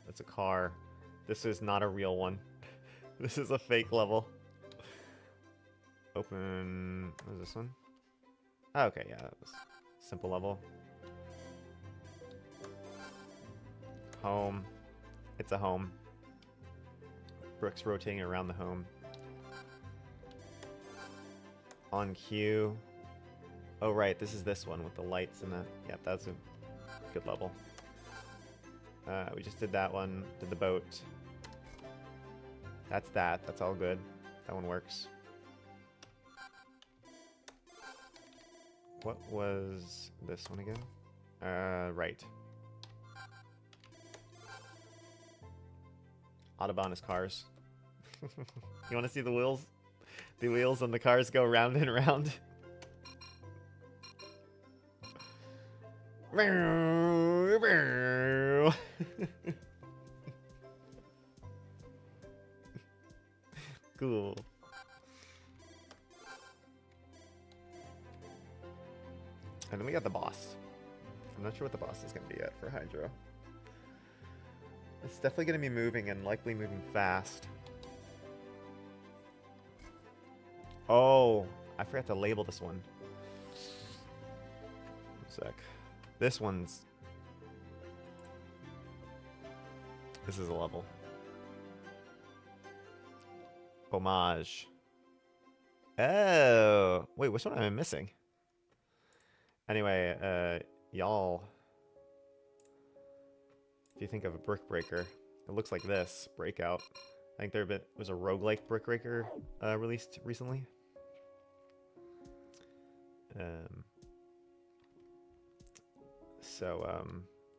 it's a car. This is not a real one. This is a fake level. Open, what is this one? Oh, okay, yeah, that was simple level. Home, it's a home. Bricks rotating around the home. On cue. Oh right, this is this one with the lights and the, yep, that's a good level. We just did that one, did the boat. That's all good. That one works. What was this one again? Right. Autobahn is cars. You want to see the wheels? The wheels on the cars go round and round. Cool. And then we got the boss. I'm not sure what the boss is going to be yet for Hydro. It's definitely going to be moving and likely moving fast. Oh, I forgot to label this one. One sec. This one's... This is a level. Homage. Oh! Wait, which one am I missing? Anyway, y'all... If you think of a brick breaker, it looks like this. Breakout. I think there was a roguelike brick breaker released recently.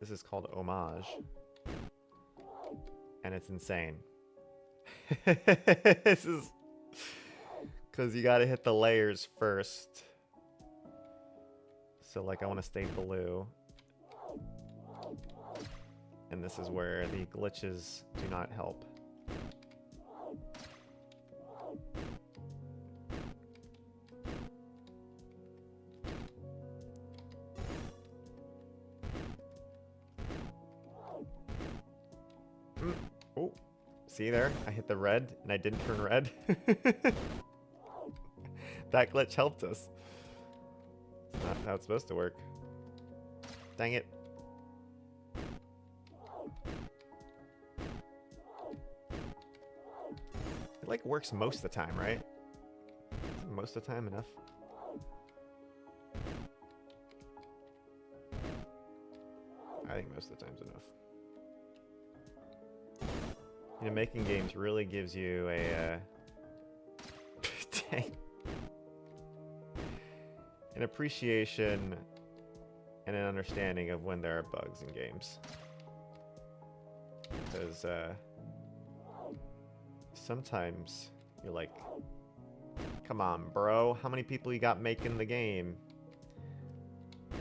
This is called Homage. And it's insane. This is... Because you gotta hit the layers first. So, like, I want to stay blue. And this is where the glitches do not help. Oh, see there? I hit the red and I didn't turn red. That glitch helped us. It's not how it's supposed to work. Dang it. It like works most of the time, right? Isn't most of the time enough? I think most of the time's enough. You know, making games really gives you a dang. An appreciation and an understanding of when there are bugs in games. Because sometimes you're like, come on, bro, how many people you got making the game?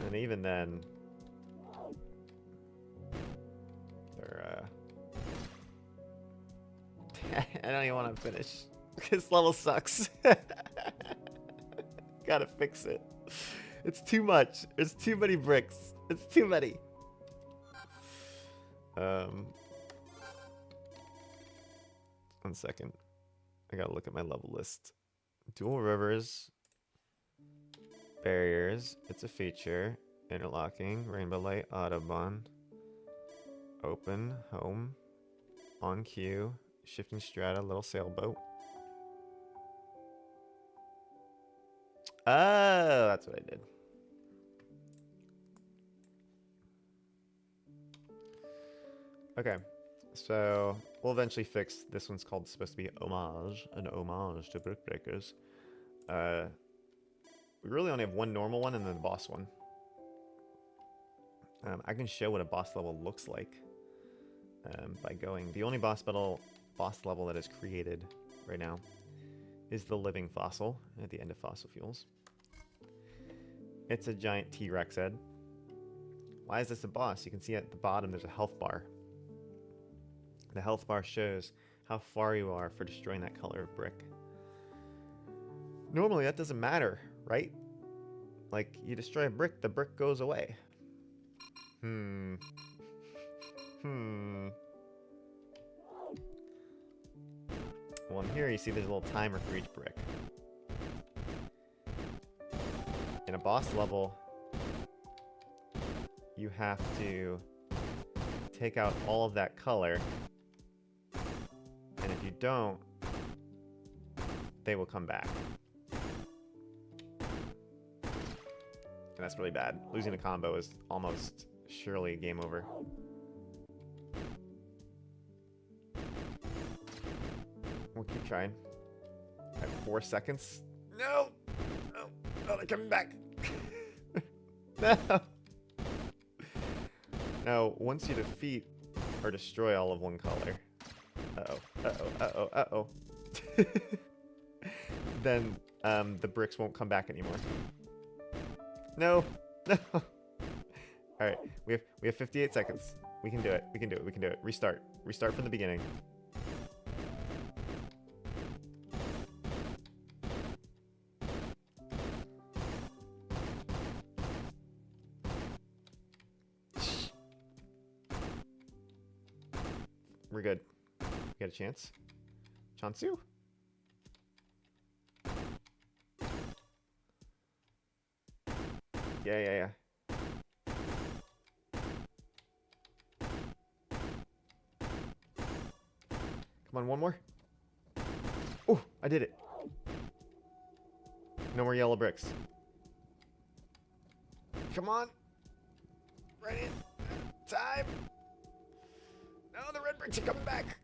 And even then, they're I don't even want to finish. This level sucks. Gotta fix it. It's too much. There's too many bricks. It's too many. One second. I gotta look at my level list. Dual rivers. Barriers. It's a feature. Interlocking. Rainbow light. Autobahn. Open. Home. On queue. Shifting strata. Little sailboat. Oh, that's what I did. Okay, so we'll eventually fix this. One's supposed to be homage, an homage to brick breakers. We really only have one normal one and then the boss one. I can show what a boss level looks like by going. The only boss level that is created right now is the living fossil at the end of fossil fuels. It's a giant T-Rex head. Why is this a boss? You can see at the bottom there's a health bar. The health bar shows how far you are for destroying that color of brick. Normally that doesn't matter, right? Like, you destroy a brick, the brick goes away. Well, in here you see there's a little timer for each brick. In a boss level, you have to take out all of that color, and if you don't, they will come back. And that's really bad. Losing a combo is almost surely game over. We'll keep trying. I have 4 seconds. No! Oh, they're coming back. No! Now, once you defeat or destroy all of one color, then the bricks won't come back anymore. No! No! Alright, we have 58 seconds. We can do it. We can do it. We can do it. Restart. Restart from the beginning. We're good. We got a chance. Chansu? Yeah. Come on, one more. Oh, I did it. No more yellow bricks. Come on. Right in. Time. No, the red bricks are coming back.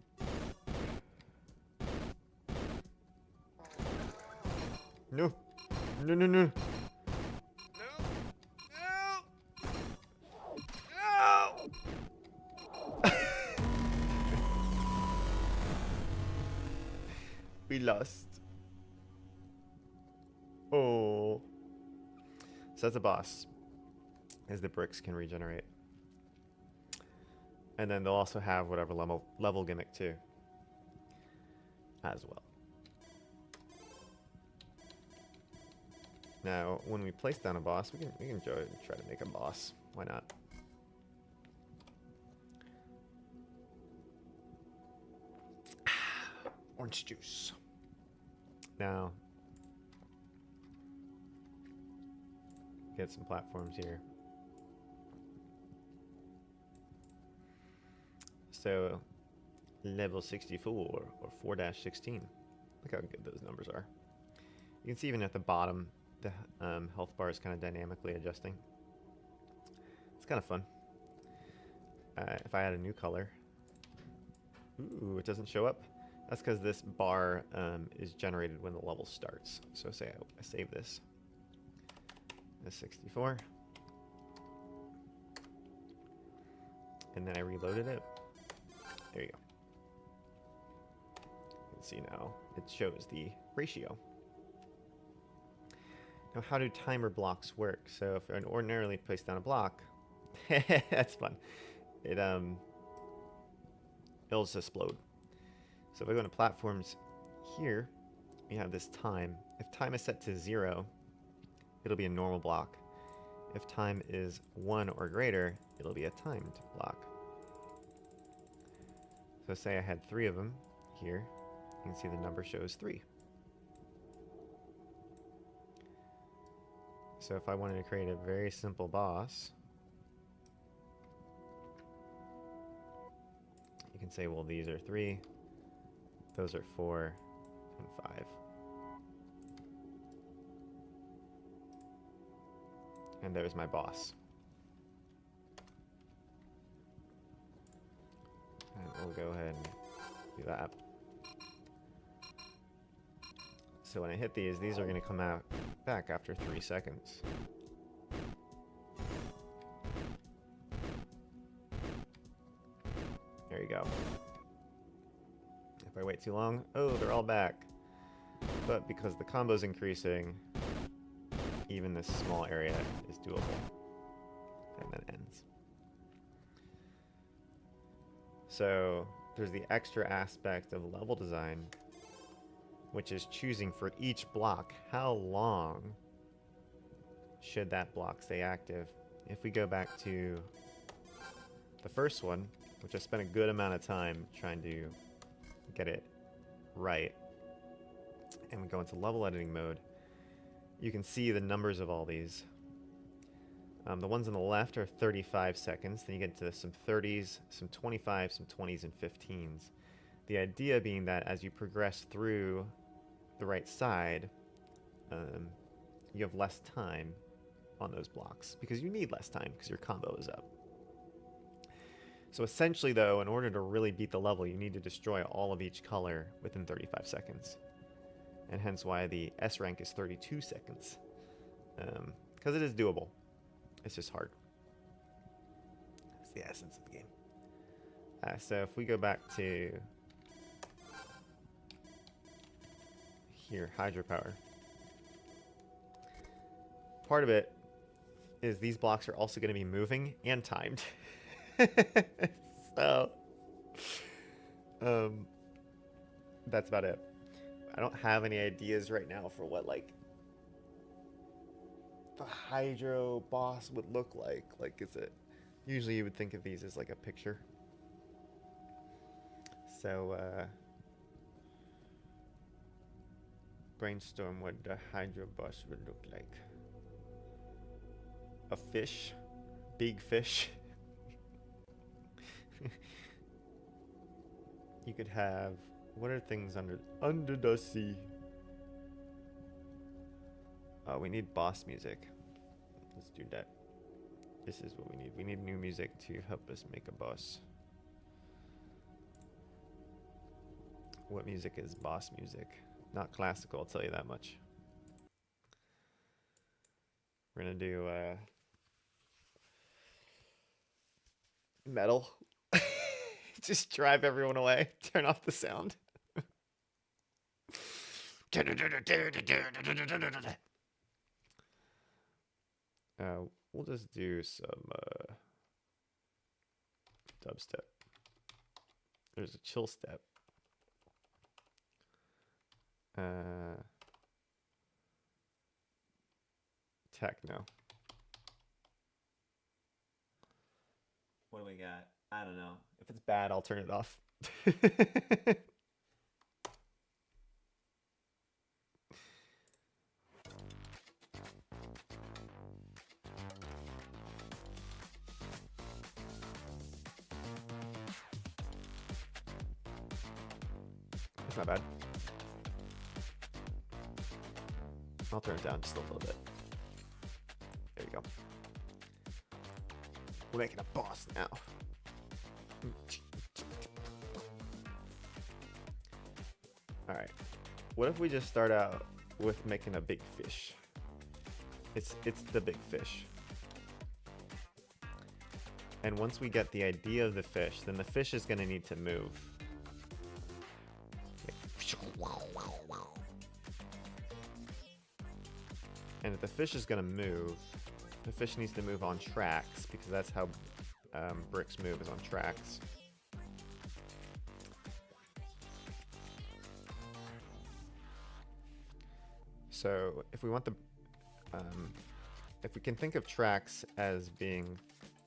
No. No. No. We lost. Oh. So that's a boss, as the bricks can regenerate. And then they'll also have whatever level gimmick too, as well. Now, when we place down a boss, we can try to make a boss. Why not? Orange juice. Now, get some platforms here. So, level 64 or 4-16. Look how good those numbers are. You can see even at the bottom, the health bar is kind of dynamically adjusting. It's kind of fun. If I add a new color, ooh, it doesn't show up. That's because this bar is generated when the level starts. So say I save this. This 64. And then I reloaded it. There you go. You can see now it shows the ratio. Now, how do timer blocks work? So if I ordinarily place down a block, that's fun. It'll just explode. So if I go into platforms here, we have this time. If time is set to 0, it'll be a normal block. If time is 1 or greater, it'll be a timed block. So say I had 3 of them here. You can see the number shows 3. So if I wanted to create a very simple boss, you can say, well, these are 3, those are 4, and 5. And there's my boss. And we'll go ahead and do that. So when I hit these are going to come out back after 3 seconds. There you go. If I wait too long, oh, they're all back. But because the combo's increasing, even this small area is doable. And then ends. So there's the extra aspect of level design, which is choosing for each block how long should that block stay active. If we go back to the first one, which I spent a good amount of time trying to get it right, and we go into level editing mode, you can see the numbers of all these. The ones on the left are 35 seconds, then you get to some 30s, some 25s, some 20s, and 15s. The idea being that as you progress through the right side, you have less time on those blocks, because you need less time because your combo is up. So essentially, though, in order to really beat the level, you need to destroy all of each color within 35 seconds. And hence why the S rank is 32 seconds. Because it is doable. It's just hard. That's the essence of the game. So if we go back to here, hydropower. Part of it is these blocks are also going to be moving and timed. So, that's about it. I don't have any ideas right now for what, like, the hydro boss would look like. Like, is it... Usually you would think of these as, like, a picture. So, brainstorm what the hydro boss would look like. a fish, big fish. You could have, what are things under the sea? Oh, we need boss music. Let's do that. This is what we need. We need new music to help us make a boss. What music is boss music? Not classical, I'll tell you that much. We're gonna do metal. Just drive everyone away. Turn off the sound. We'll just do some dubstep. There's a chill step. Techno. What do we got? I don't know. If it's bad, I'll turn it off. It's not bad. I'll turn it down just a little bit. There you go. We're making a boss now. Alright. What if we just start out with making a big fish? It's the big fish. And once we get the idea of the fish, then the fish is going to need to move. And if the fish is going to move, the fish needs to move on tracks, because that's how bricks move, is on tracks. So if we want the, if we can think of tracks as being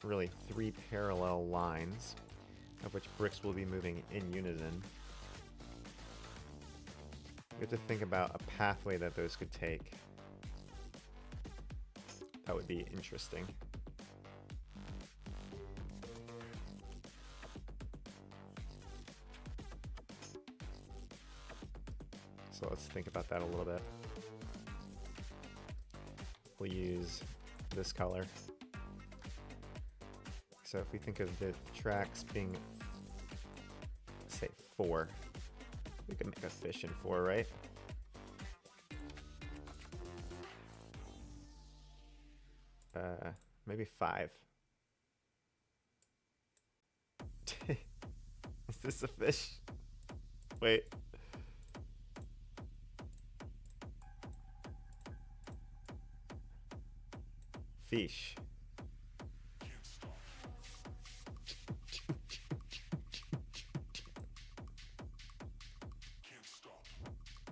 really 3 parallel lines, of which bricks will be moving in unison, we have to think about a pathway that those could take. That would be interesting. So let's think about that a little bit. We'll use this color. So if we think of the tracks being, say, 4, we can make a fish in 4, right? Maybe 5. Is this a fish? Wait. Fish.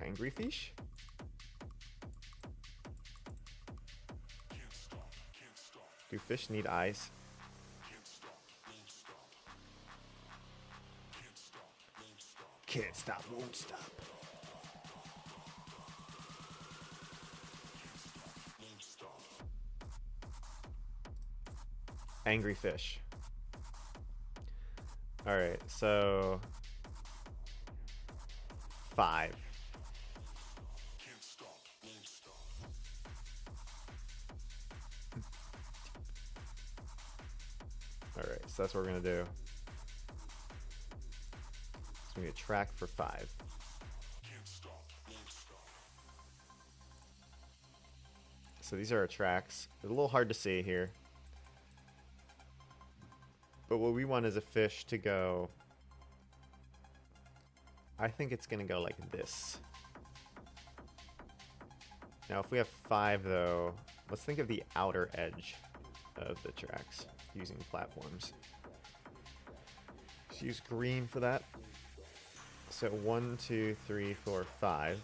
Angry fish? Do fish need eyes? Can't stop, won't stop. Angry fish. Alright, so 5. Alright, so that's what we're gonna do. It's gonna be a track for 5. So these are our tracks. They're a little hard to see here. But what we want is a fish to go, I think it's gonna go like this. Now if we have 5 though, let's think of the outer edge of the tracks using platforms. Let's use green for that. So 1, 2, 3, 4, 5.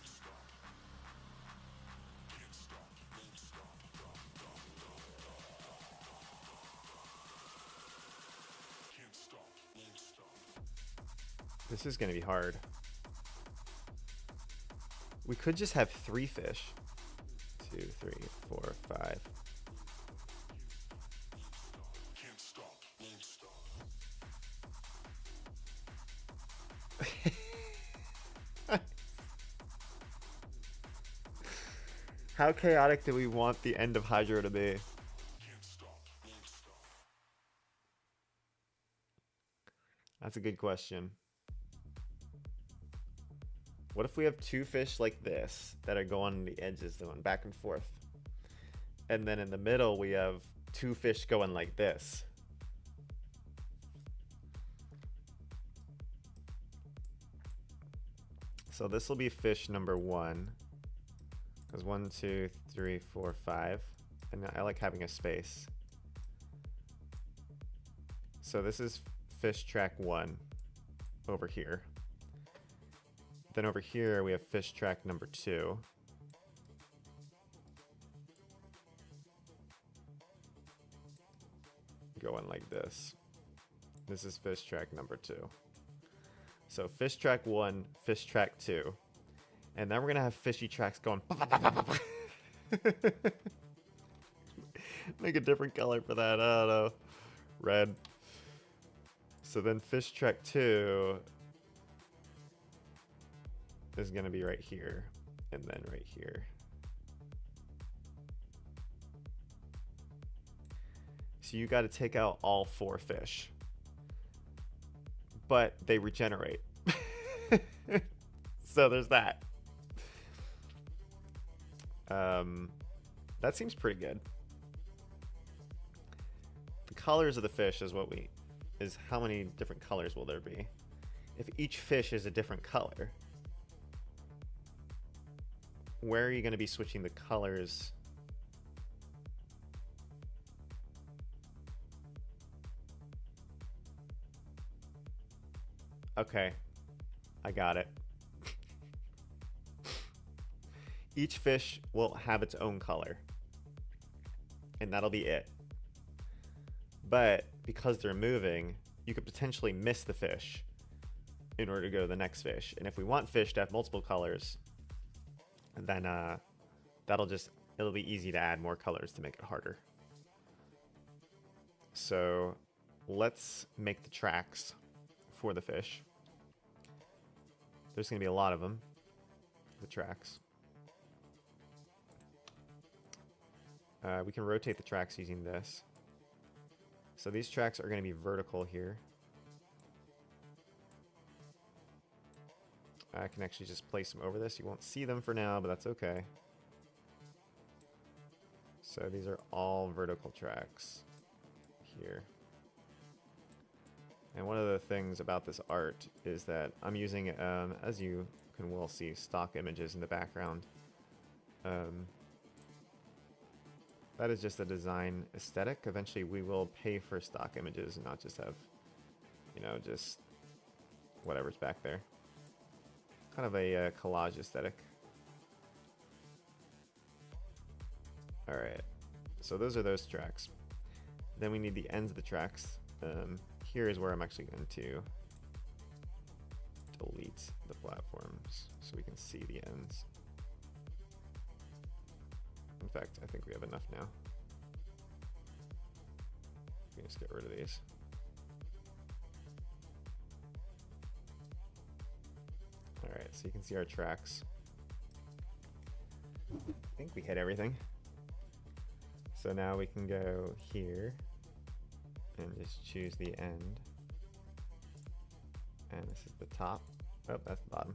This is gonna be hard. We could just have 3 fish. 2, 3, 4, 5. How chaotic do we want the end of Hydro to be? That's a good question. What if we have two fish like this that are going on the edges, going back and forth? And then in the middle, we have two fish going like this. So this will be fish number 1. Because 1, 2, 3, 4, 5. And I like having a space. So this is fish track 1 over here. Then over here we have fish track number 2. Going like this. This is fish track number 2. So fish track 1, fish track 2. And then we're gonna have fishy tracks going. Make a different color for that. I don't know. Red. So then fish track 2 is gonna be right here, and then right here. So you got to take out all 4 fish, but they regenerate. So there's that. That seems pretty good. The colors of the fish is how many different colors will there be? If each fish is a different color, where are you going to be switching the colors? Okay, I got it. Each fish will have its own color, and that'll be it. But because they're moving, you could potentially miss the fish in order to go to the next fish. And if we want fish to have multiple colors, then it'll be easy to add more colors to make it harder. So let's make the tracks for the fish. There's going to be a lot of them, the tracks. We can rotate the tracks using this. So these tracks are going to be vertical here. I can actually just place them over this. You won't see them for now, but that's okay. So these are all vertical tracks here. And one of the things about this art is that I'm using, as you can well see, stock images in the background. That is just a design aesthetic. Eventually we will pay for stock images and not just have, just whatever's back there. Kind of a collage aesthetic. Alright, so those are those tracks. Then we need the ends of the tracks. Here is where I'm actually going to delete the platforms so we can see the ends. In fact, I think we have enough now. We can just get rid of these. Alright, so you can see our tracks. I think we hit everything. So now we can go here and just choose the end. And this is the top. Oh, that's the bottom.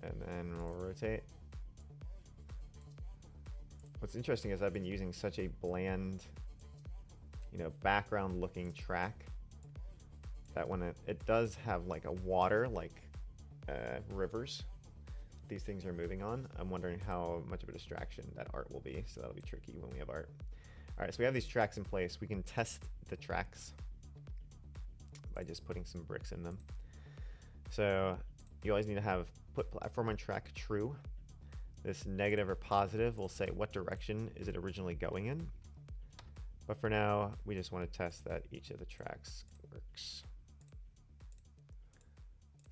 And then we'll rotate. What's interesting is I've been using such a bland, background looking track that when it does have like a water, like rivers, these things are moving on. I'm wondering how much of a distraction that art will be. So that'll be tricky when we have art. All right, so we have these tracks in place. We can test the tracks by just putting some bricks in them. So you always need to put platform on track true. This negative or positive will say what direction is it originally going in. But for now, we just want to test that each of the tracks works.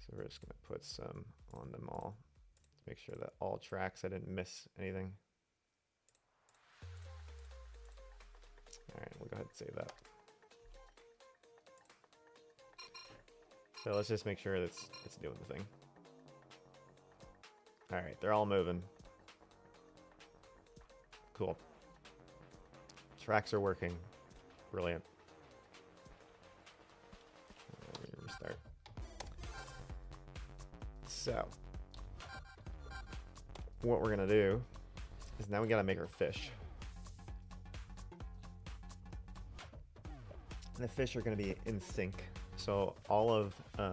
So we're just going to put some on them all to make sure that all tracks, I didn't miss anything. All right, we'll go ahead and save that. So let's just make sure that it's doing the thing. Alright, they're all moving. Cool. Tracks are working. Brilliant. Let me restart. So, what we're gonna do is now we gotta make our fish. And the fish are gonna be in sync. So all of, I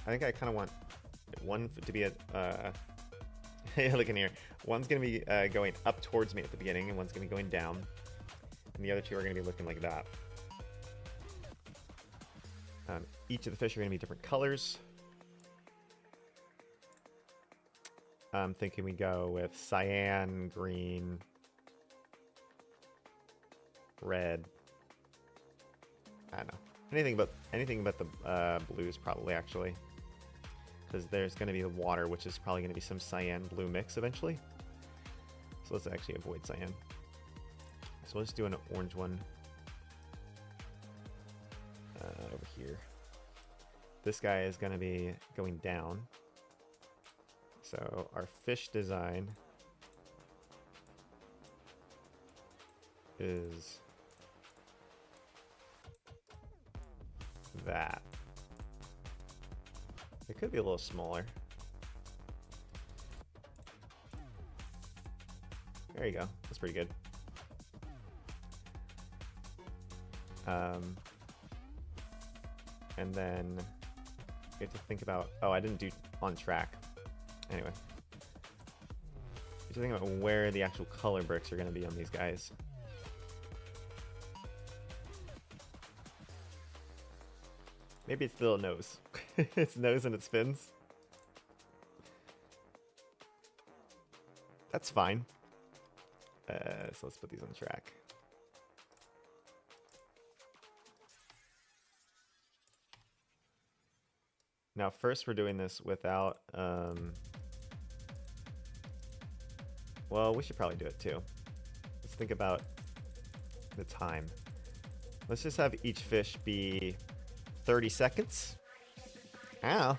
think I kind of want one to be look in here. One's gonna be going up towards me at the beginning, and one's gonna be going down, and the other two are gonna be looking like that. Each of the fish are gonna be different colors. I'm thinking we go with cyan, green, red. I don't know. Anything but the blues probably, actually. Because there's going to be the water, which is probably going to be some cyan blue mix eventually. So let's actually avoid cyan. So let's do an orange one over here. This guy is going to be going down. So our fish design is that. It could be a little smaller. There you go. That's pretty good. And then you have to think about... Oh, I didn't do on track. Anyway. You have to think about where the actual color bricks are going to be on these guys. Maybe it's the little nose. Its nose and its fins. That's fine. So let's put these on track. Now, first we're doing this without... well, we should probably do it too. Let's think about the time. Let's just have each fish be 30 seconds. Ow.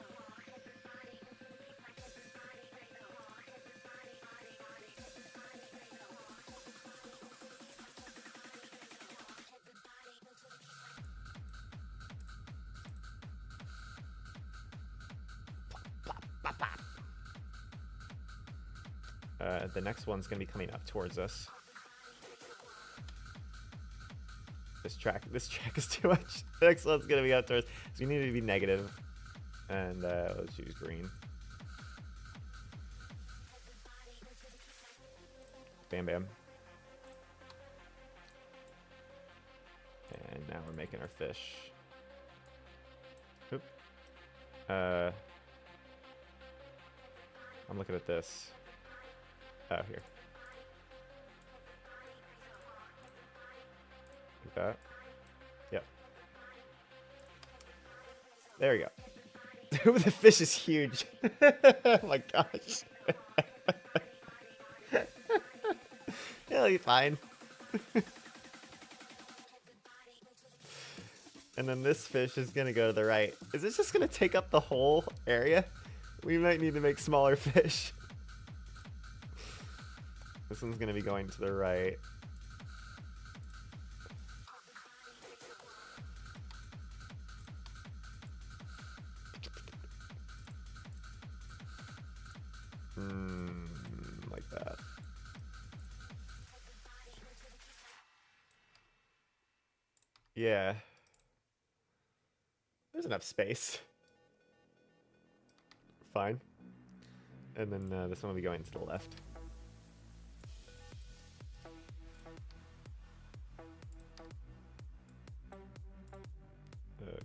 The next one's going to be coming up towards us. This track is too much. The next one's going to be up towards us. So we need to be negative. And let's choose green. Bam, bam. And now we're making our fish. Oop. I'm looking at this. Oh, here. Like that. Yep. There we go. The fish is huge. Oh my gosh. It'll be fine. And then this fish is gonna go to the right. Is this just gonna take up the whole area? We might need to make smaller fish. This one's gonna be going to the right. Like that. Yeah. There's enough space. Fine. And then this one will be going to the left.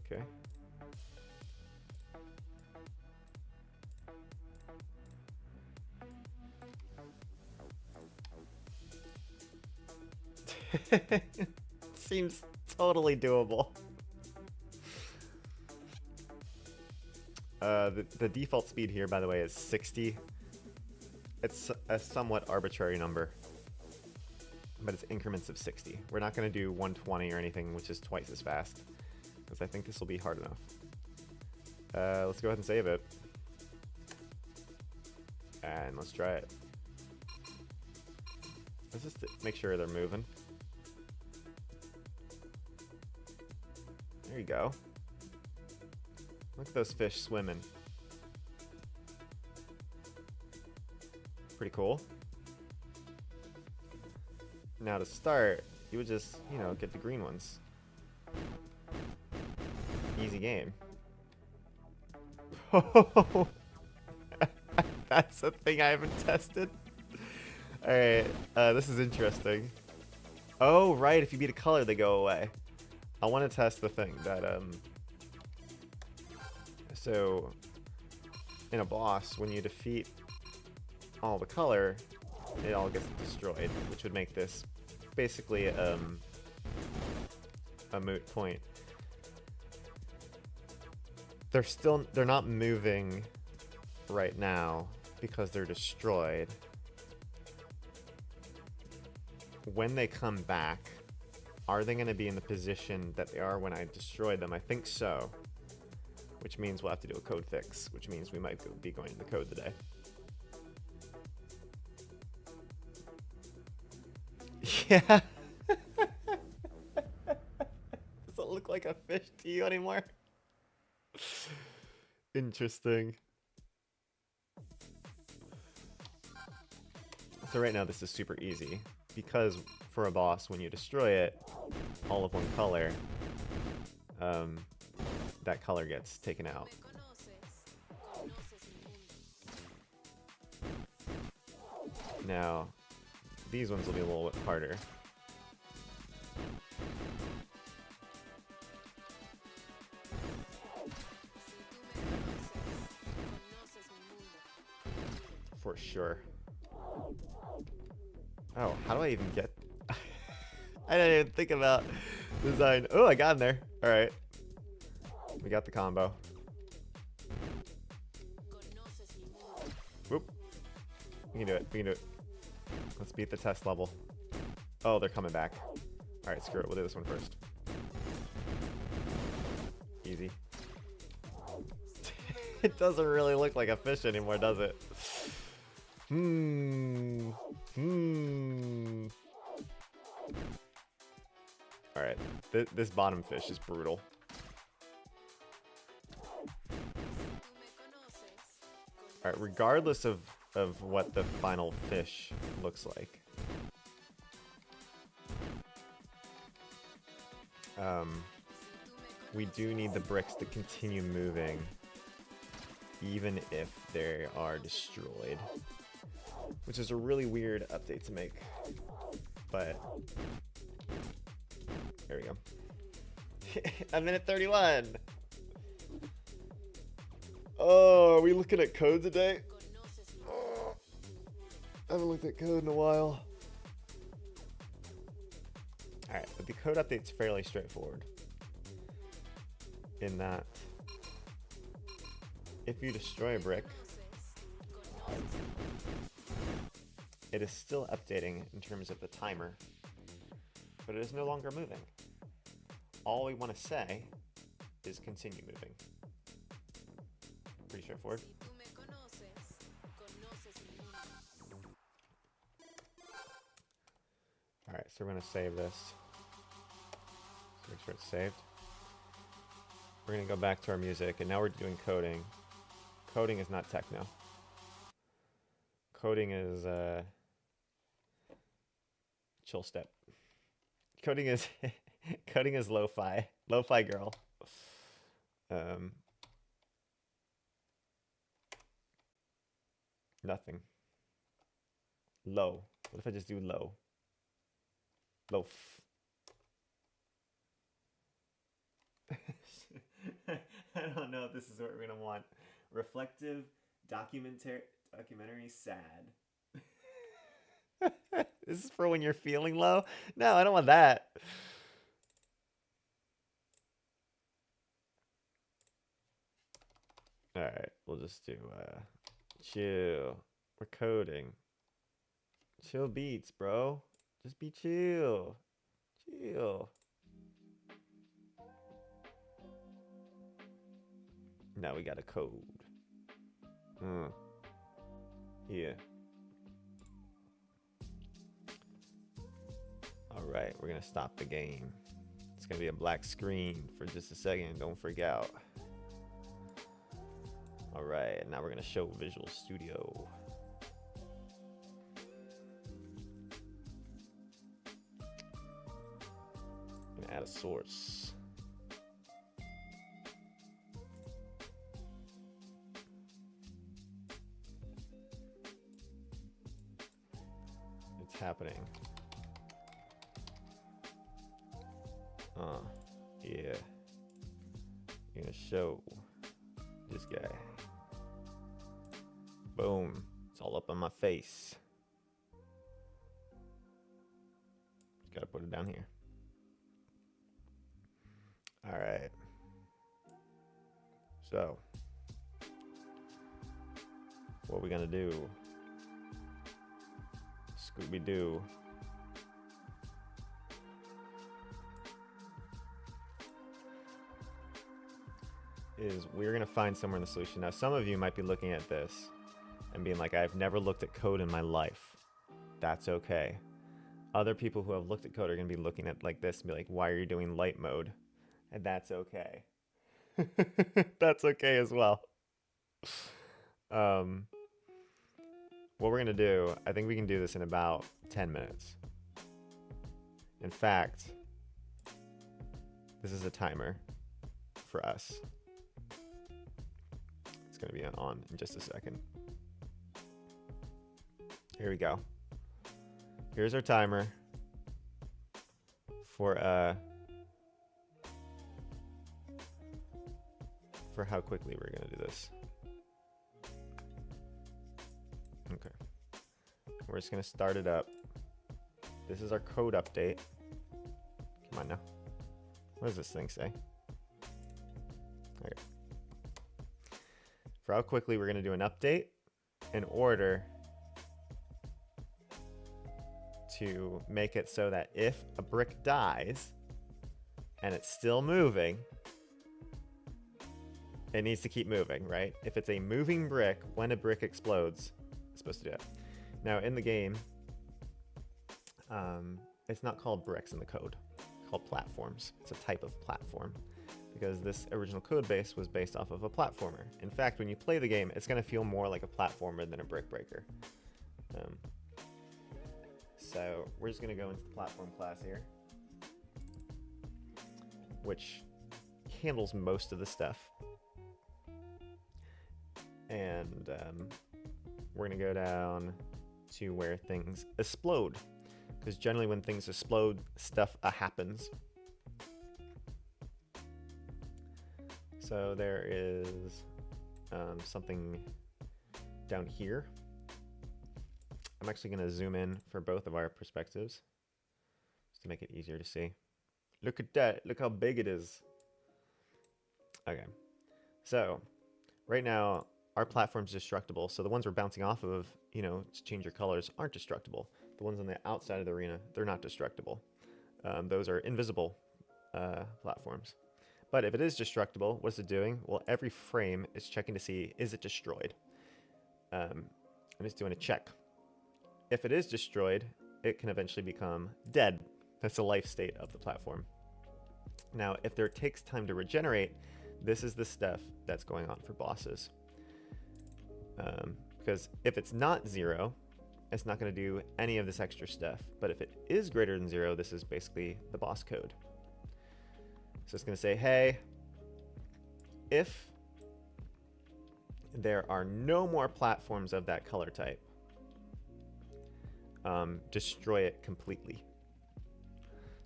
Okay. Seems totally doable. The default speed here, by the way, is 60. It's a somewhat arbitrary number, but it's increments of 60. We're not going to do 120 or anything, which is twice as fast, because I think this will be hard enough. Let's go ahead and save it. And let's try it. Let's just make sure they're moving. There you go. Look at those fish swimming. Pretty cool. Now to start, you would just, you know, get the green ones. Easy game. That's a thing I haven't tested. Alright, this is interesting. Oh, right, if you beat a color, they go away. I want to test the thing that, so, in a boss, when you defeat all the color, it all gets destroyed, which would make this basically, a moot point. They're not moving right now because they're destroyed. When they come back, are they going to be in the position that they are when I destroyed them? I think so. Which means we'll have to do a code fix, which means we might be going to the code today. Yeah. Doesn't look like a fish to you anymore. Interesting. So right now this is super easy because for a boss, when you destroy it, all of one color, that color gets taken out. Now, these ones will be a little bit harder. For sure. Oh, how do I even get... I didn't even think about design. Oh, I got in there. Alright. We got the combo. Whoop. We can do it. We can do it. Let's beat the test level. Oh, they're coming back. Alright, screw it. We'll do this one first. Easy. It doesn't really look like a fish anymore, does it? Alright, this bottom fish is brutal. Alright, regardless of what the final fish looks like. We do need the bricks to continue moving, even if they are destroyed. Which is a really weird update to make. But there we go. A minute 31. Oh, are we looking at code today? Oh, I haven't looked at code in a while. Alright, but the code update's fairly straightforward. In that, if you destroy a brick, it is still updating in terms of the timer, but it is no longer moving. All we want to say is continue moving. Pretty straightforward. Alright, so we're going to save this. So make sure it's saved. We're going to go back to our music, and now we're doing coding. Coding is not techno. Coding is chill step. Coding is coding is lo-fi. Lo-fi girl. Nothing. Low. What if I just do low? Loaf. I don't know if this is what we're gonna want. Reflective documentary sad. This is for when you're feeling low? No, I don't want that. Alright, we'll just do chill. We're coding. Chill beats, bro. Just be chill. Chill. Now we got a code. here. Alright, we're gonna stop the game. It's gonna be a black screen for just a second, don't freak out. Alright, now we're gonna show Visual Studio. I'm gonna add a source. It's happening. Yeah. You're gonna show this guy. Boom. It's all up on my face. Just gotta put it down here. Alright. So, what are we gonna do? Scooby-Doo. Is we're going to find somewhere in the solution. Now, some of you might be looking at this and being like, I've never looked at code in my life. That's okay. Other people who have looked at code are going to be looking at like this and be like, why are you doing light mode? And that's okay. That's okay as well. What we're going to do, I think we can do this in about 10 minutes. In fact, this is a timer for us. It's going to be on in just a second. Here we go. Here's our timer for how quickly we're going to do this. Okay. We're just going to start it up. This is our code update. Come on now. What does this thing say? Okay. For how quickly we're going to do an update in order to make it so that if a brick dies and it's still moving, it needs to keep moving, right? If it's a moving brick, when a brick explodes, it's supposed to do it. Now in the game, it's not called bricks in the code. It's called platforms. It's a type of platform because this original code base was based off of a platformer. In fact, when you play the game, it's going to feel more like a platformer than a brick breaker. So we're just going to go into the platform class here, which handles most of the stuff. And we're going to go down to where things explode. Because generally when things explode, stuff happens. So there is something down here. I'm actually going to zoom in for both of our perspectives just to make it easier to see. Look at that. Look how big it is. Okay. So right now our platform's destructible. So the ones we're bouncing off of, you know, to change your colors aren't destructible. The ones on the outside of the arena, they're not destructible. Those are invisible platforms. But if it is destructible, what's it doing? Well, every frame is checking to see, is it destroyed? And it's doing a check. If it is destroyed, it can eventually become dead. That's the life state of the platform. Now, if there takes time to regenerate, this is the stuff that's going on for bosses. Because if it's not 0, it's not going to do any of this extra stuff. But if it is greater than 0, this is basically the boss code. So it's going to say, hey, if there are no more platforms of that color type, destroy it completely.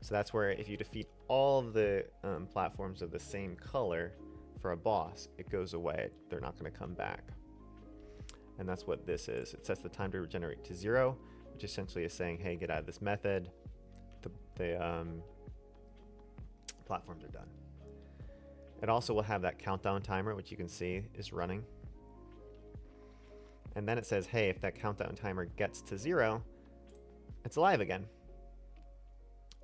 So that's where if you defeat all of the platforms of the same color for a boss, it goes away. They're not going to come back. And that's what this is. It sets the time to regenerate to 0, which essentially is saying, hey, get out of this method. The platforms are done. It also will have that countdown timer, which you can see is running. And then it says, hey, if that countdown timer gets to 0, it's alive again.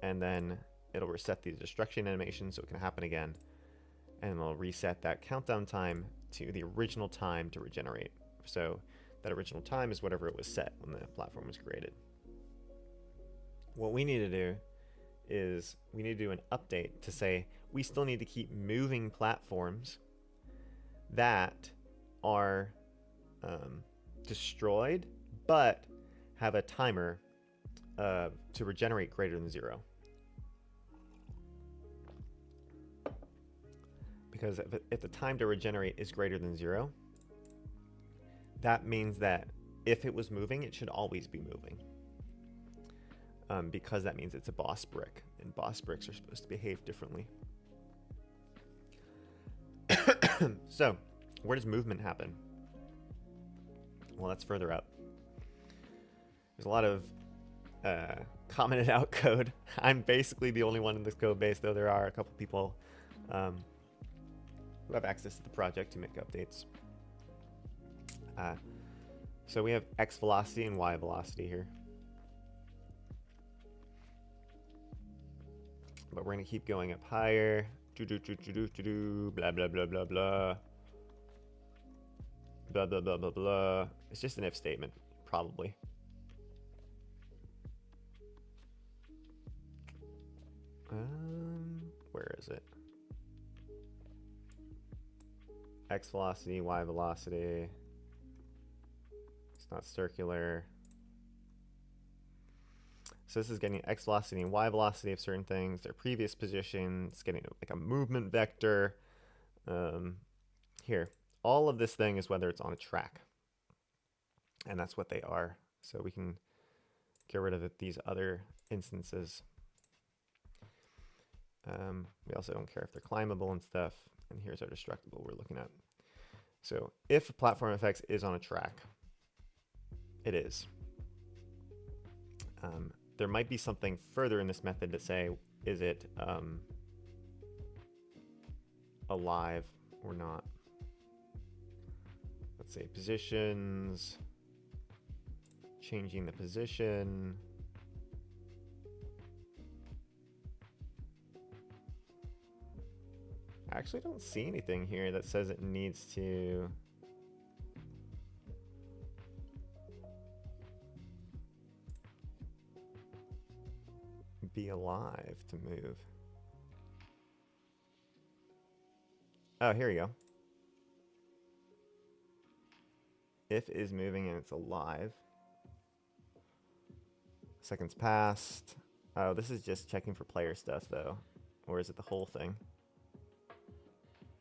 And then it'll reset the destruction animation so it can happen again. And it'll reset that countdown time to the original time to regenerate. So That original time is whatever it was set when the platform was created. What we need to do is we need to do an update to say we still need to keep moving platforms that are destroyed, but have a timer to regenerate greater than 0. Because if the time to regenerate is greater than 0, that means that if it was moving, it should always be moving. Because that means it's a boss brick, and boss bricks are supposed to behave differently. So, where does movement happen? Well, that's further up. There's a lot of commented out code. I'm basically the only one in this code base, though there are a couple people who have access to the project to make updates. So we have X velocity and Y velocity here. But we're going to keep going up higher. Blah, blah, blah, blah, blah. Blah, blah, blah, blah, blah. It's just an if statement, probably. Where is it? X velocity, Y velocity. It's not circular. So this is getting X velocity and Y velocity of certain things, their previous position. It's getting like a movement vector. Here, all of this thing is whether it's on a track. And that's what they are. So we can get rid of these other instances. We also don't care if they're climbable and stuff. And here's our destructible we're looking at. So if platform effects is on a track, it is. There might be something further in this method to say, is it alive or not? Let's say positions, changing the position. I actually don't see anything here that says it needs to be alive to move. Oh, here you go. If is moving and it's alive. Seconds passed. Oh, this is just checking for player stuff though. Or is it the whole thing?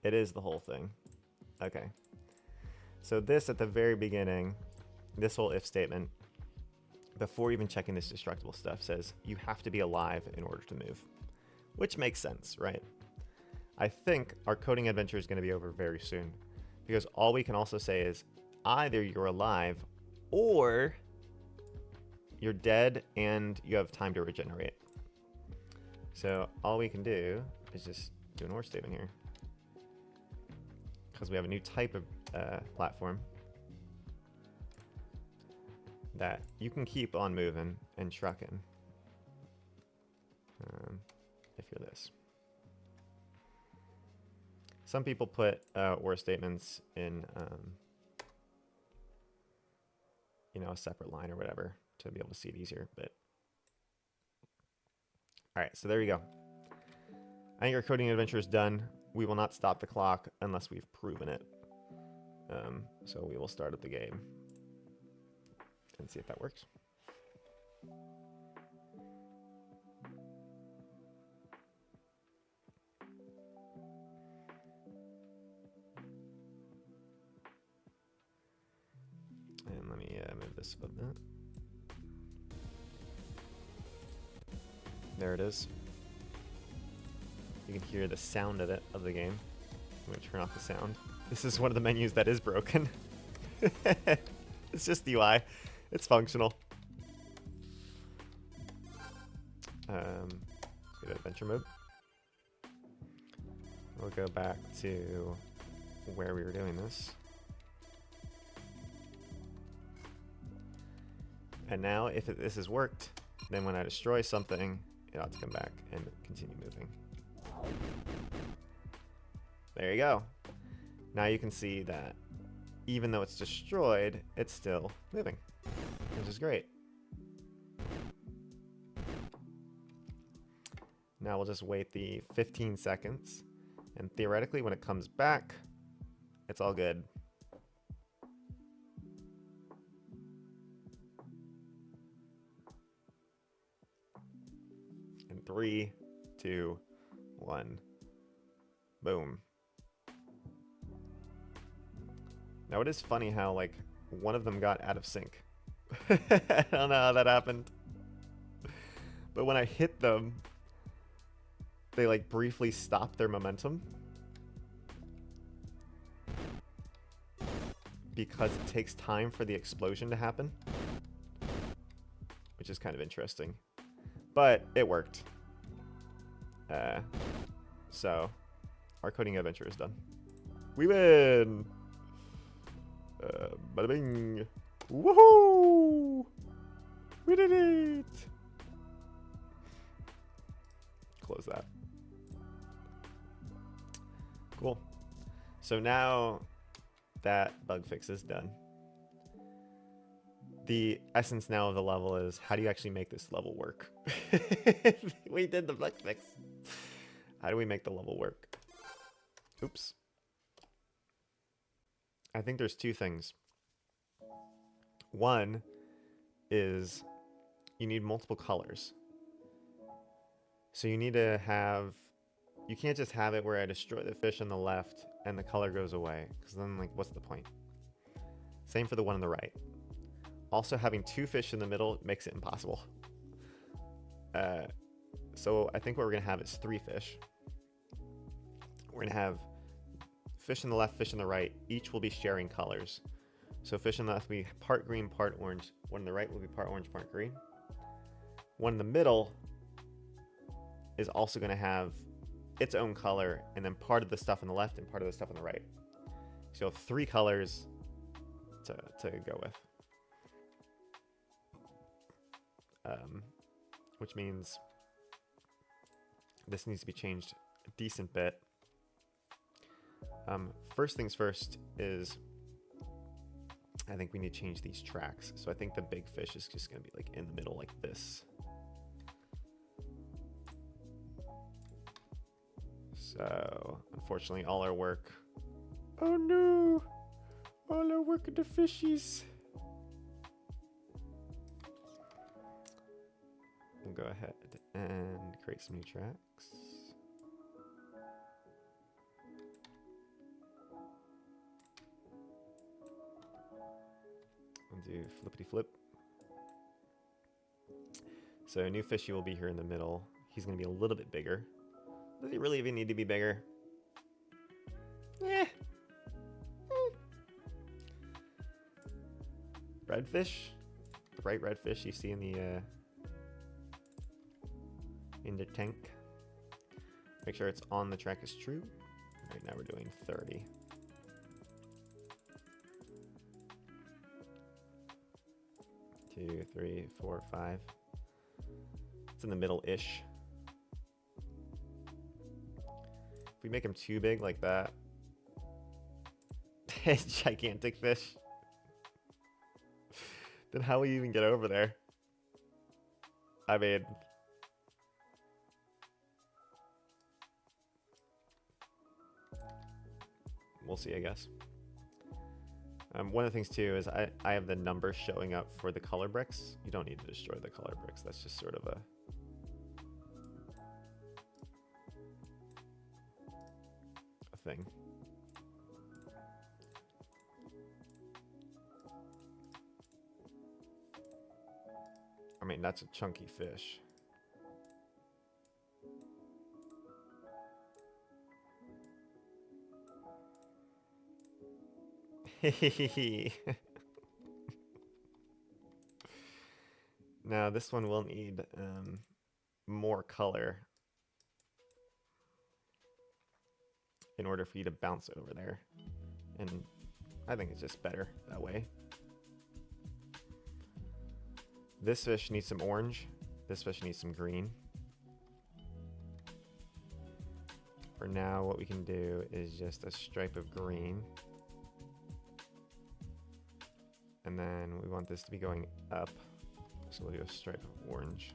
It is the whole thing. Okay. So this at the very beginning, this whole if statement, before even checking this destructible stuff, says you have to be alive in order to move. Which makes sense, right? I think our coding adventure is going to be over very soon. Because all we can also say is either you're alive or you're dead and you have time to regenerate. So all we can do is just do an or statement here. Because we have a new type of platform that you can keep on moving and trucking if you're this. Some people put or statements in you know, a separate line or whatever to be able to see it easier, but all right, so there you go. I think our coding adventure is done. We will not stop the clock unless we've proven it. So we will start up the game and see if that works. And let me move this a bit. There it is. You can hear the sound of it, of the game. I'm gonna turn off the sound. This is one of the menus that is broken. It's just UI. It's functional. Go to adventure mode. We'll go back to where we were doing this. And now, if this has worked, then when I destroy something, it ought to come back and continue moving. There you go. Now you can see that even though it's destroyed, it's still moving, which is great. Now we'll just wait the 15 seconds, and theoretically when it comes back, it's all good. In 3, 2, 1, boom. Now it is funny how like one of them got out of sync. I don't know how that happened. But when I hit them, they like briefly stopped their momentum. Because it takes time for the explosion to happen. Which is kind of interesting. But it worked. So, our coding adventure is done. We win! Bada bing! Woohoo! We did it! Close that. Cool. So now that bug fix is done, the essence now of the level is how do you actually make this level work? We did the bug fix. How do we make the level work? Oops. I think there's two things. One is you need multiple colors. So you need to have, you can't just have it where I destroy the fish on the left and the color goes away, because then like what's the point? Same for the one on the right. Also having two fish in the middle makes it impossible. So I think what we're gonna have is 3 fish. We're gonna have fish on the left, fish on the right. Each will be sharing colors. So fish on the left will be part green, part orange. One on the right will be part orange, part green. One in the middle is also going to have its own color, and then part of the stuff on the left and part of the stuff on the right. So 3 colors to go with. Which means this needs to be changed a decent bit. First things first is I think we need to change these tracks. So I think the big fish is just going to be like in the middle like this. So unfortunately all our work, oh no, all our work of the fishies. We'll go ahead and create some new tracks. I'll do flippity flip. So new fishy will be here in the middle. He's going to be a little bit bigger. Does he really even need to be bigger? Eh. Redfish? The bright redfish you see in the tank. Make sure it's on the track is true. Right now we're doing 30. Two, 3, 4, 5. It's in the middle-ish. If we make him too big like that, it's gigantic fish. Then how will you even get over there? I mean, we'll see, I guess. One of the things too is I have the numbers showing up for the color bricks. You don't need to destroy the color bricks. That's just sort of a thing. I mean, that's a chunky fish. Now this one will need more color in order for you to bounce it over there, and I think it's just better that way. This fish needs some orange. This fish needs some green. For now, what we can do is just a stripe of green. And then we want this to be going up. So we'll do a stripe of orange.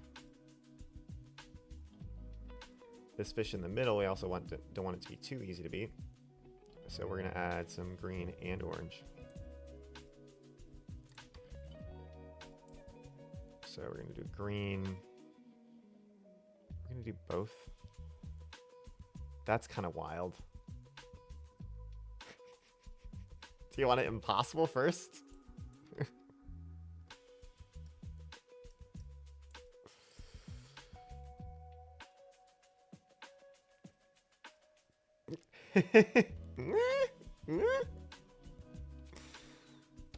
This fish in the middle, we also don't want it to be too easy to beat. So we're going to add some green and orange. So we're going to do green. We're going to do both. That's kind of wild. Do you want it impossible first?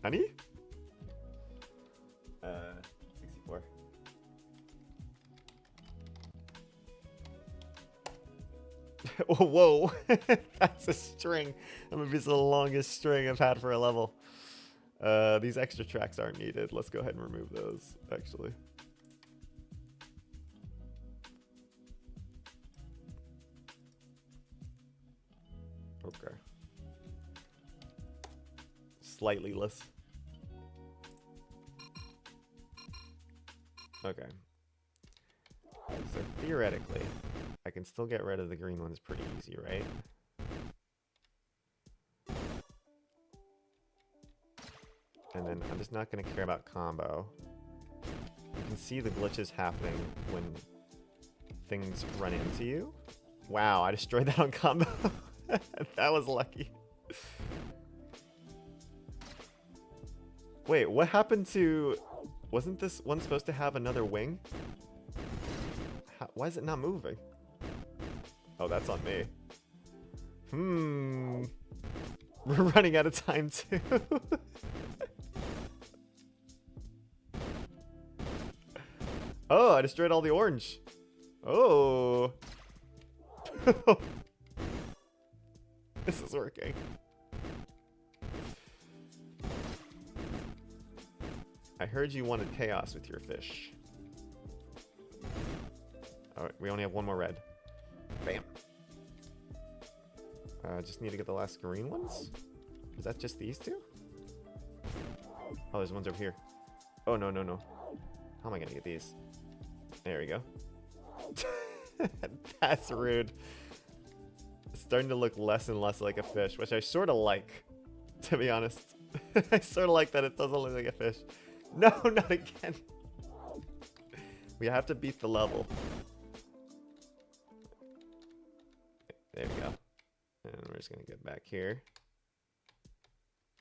Honey? 64. Whoa, that's a string. That might be the longest string I've had for a level. These extra tracks aren't needed. Let's go ahead and remove those, actually. Okay. Slightly less. Okay. So theoretically, I can still get rid of the green ones pretty easy, right? And then I'm just not going to care about combo. You can see the glitches happening when things run into you. Wow, I destroyed that on combo. That was lucky. Wait, what happened to... Wasn't this one supposed to have another wing? Why is it not moving? Oh, that's on me. We're running out of time too. Oh, I destroyed all the orange. Oh. This is working. I heard you wanted chaos with your fish. Alright, we only have one more red. Bam. Just need to get the last green ones? Is that just these two? Oh, there's ones over here. Oh, no, no, no. How am I gonna get these? There we go. That's rude. It's starting to look less and less like a fish, which I sort of like, to be honest. I sort of like that it doesn't look like a fish. No, not again. We have to beat the level. There we go. And we're just going to get back here.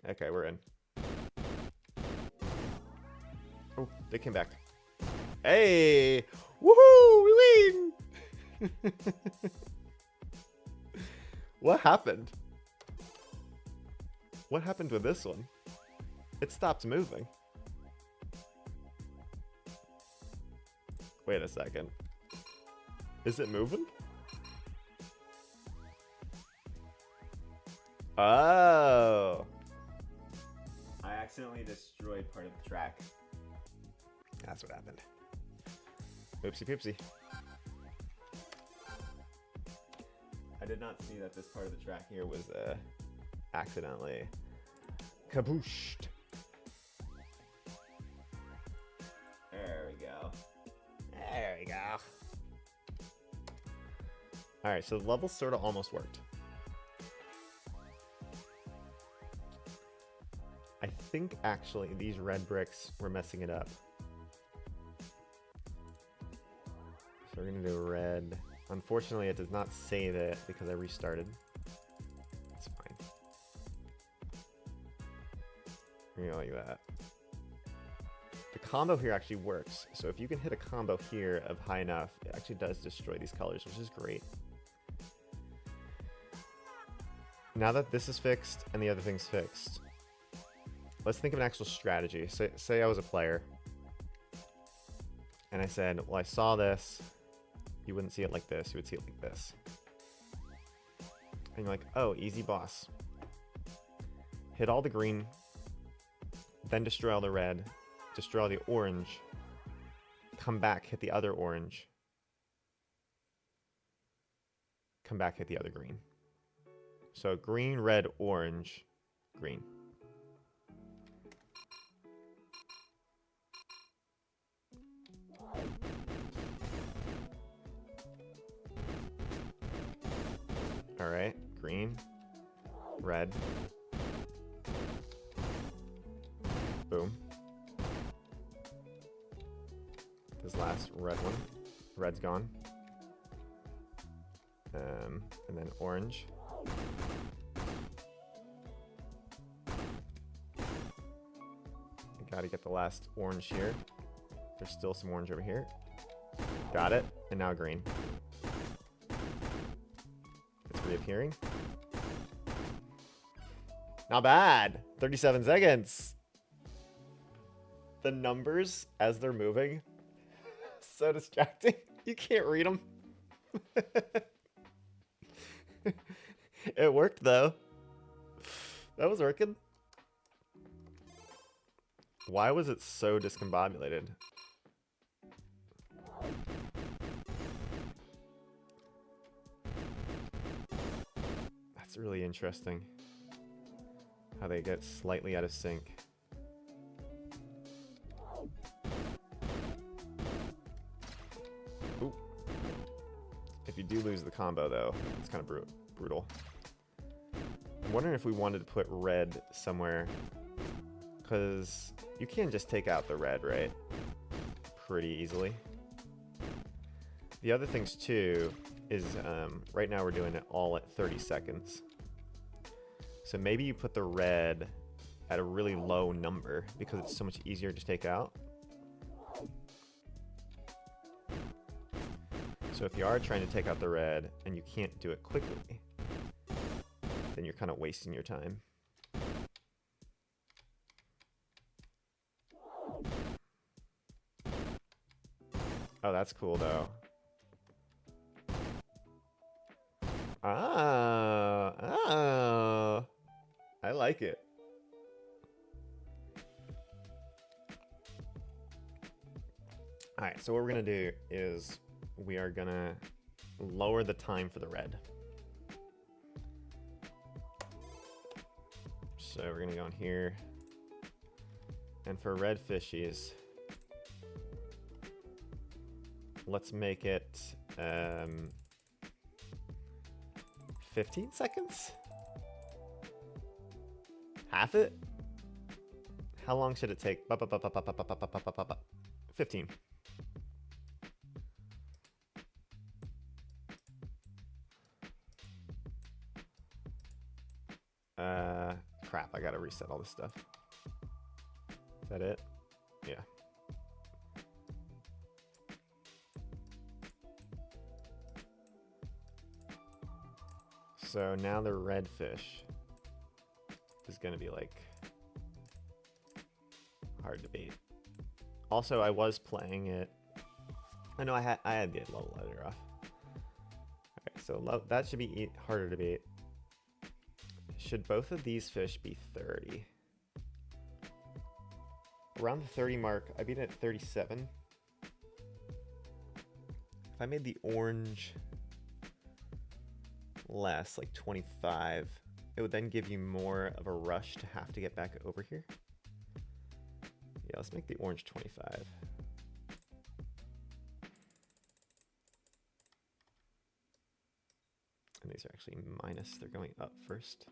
Okay, we're in. Oh, they came back. Hey! Woohoo! We win! What happened? What happened with this one? It stopped moving. Wait a second. Is it moving? Oh. I accidentally destroyed part of the track. That's what happened. Oopsie poopsie. I did not see that this part of the track here was accidentally kabooshed. There we go. There we go. Alright, so the level sort of almost worked. I think actually these red bricks were messing it up. So we're going to do red. Unfortunately, it does not save it because I restarted. It's fine. We're going to go like that. The combo here actually works. So if you can hit a combo here of high enough, it actually does destroy these colors, which is great. Now that this is fixed and the other thing's fixed, let's think of an actual strategy. Say I was a player and I said, well, I saw this. You wouldn't see it like this. You would see it like this. And you're like, oh, easy boss. Hit all the green, then destroy all the red, destroy all the orange, come back, hit the other orange, come back, hit the other green. So green, red, orange, green. All right, green, red. Boom. This last red one. Red's gone. And then orange. Gotta get the last orange here. There's still some orange over here. Got it. And now green. It's reappearing. Not bad. 37 seconds. The numbers as they're moving. So distracting. You can't read them. It worked though. That was working. Why was it so discombobulated? That's really interesting. How they get slightly out of sync. Ooh. If you do lose the combo though, it's kind of brutal. I'm wondering if we wanted to put red somewhere, because you can just take out the red, right? Pretty easily. The other things too is right now we're doing it all at 30 seconds. So maybe you put the red at a really low number because it's so much easier to take out. So if you are trying to take out the red and you can't do it quickly, then you're kind of wasting your time. Oh, that's cool though. Oh, I like it. All right, so what we're gonna do is we are gonna lower the time for the red. So we're gonna go in here, and for red fishies, let's make it 15 seconds? Half it? How long should it take? 15. Crap, I gotta reset all this stuff. Is that it? Yeah. So now the red fish is gonna be like hard to beat. Also, I was playing it. I know I had the level editor off. Okay, so that should be harder to beat. Should both of these fish be 30? Around the 30 mark, I beat it at 37. If I made the orange less, like 25, it would then give you more of a rush to have to get back over here. Yeah, let's make the orange 25. And these are actually minus, they're going up first.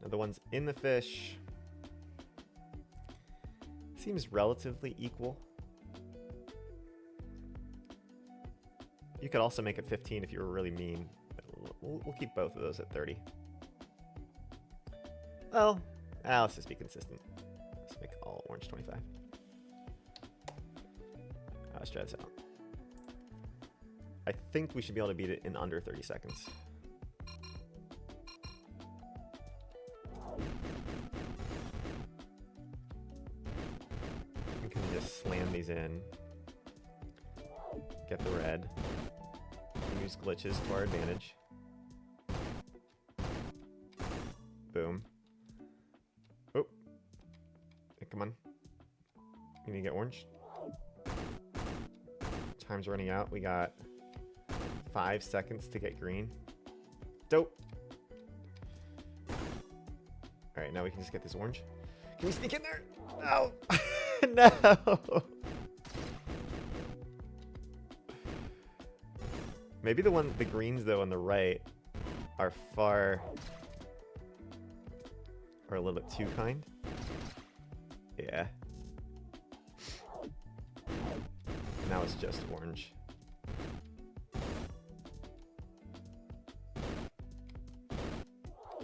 Now the ones in the fish seems relatively equal. You could also make it 15 if you were really mean. We'll keep both of those at 30. Well, let's just be consistent. Let's make all orange 25. Let's try this out. I think we should be able to beat it in under 30 seconds. We can just slam these in. Get the red. Use glitches to our advantage. Boom. Oh. Hey, come on. We need to get orange. Time's running out. We got 5 seconds to get green. Dope. Alright, now we can just get this orange. Can we sneak in there? No! No! Maybe the greens though on the right are a little bit too kind. Yeah. Now it's just orange.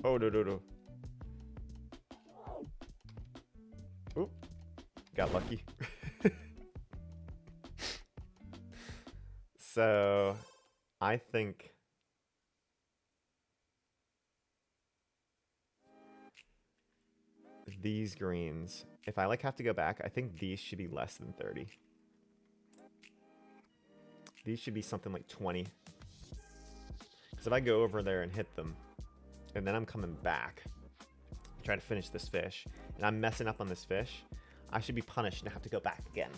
Oh, no. Oop. Got lucky. So, I think these greens, if I like have to go back, I think these should be less than 30. These should be something like 20. Because if I go over there and hit them, and then I'm coming back, try to finish this fish, and I'm messing up on this fish, I should be punished and have to go back again.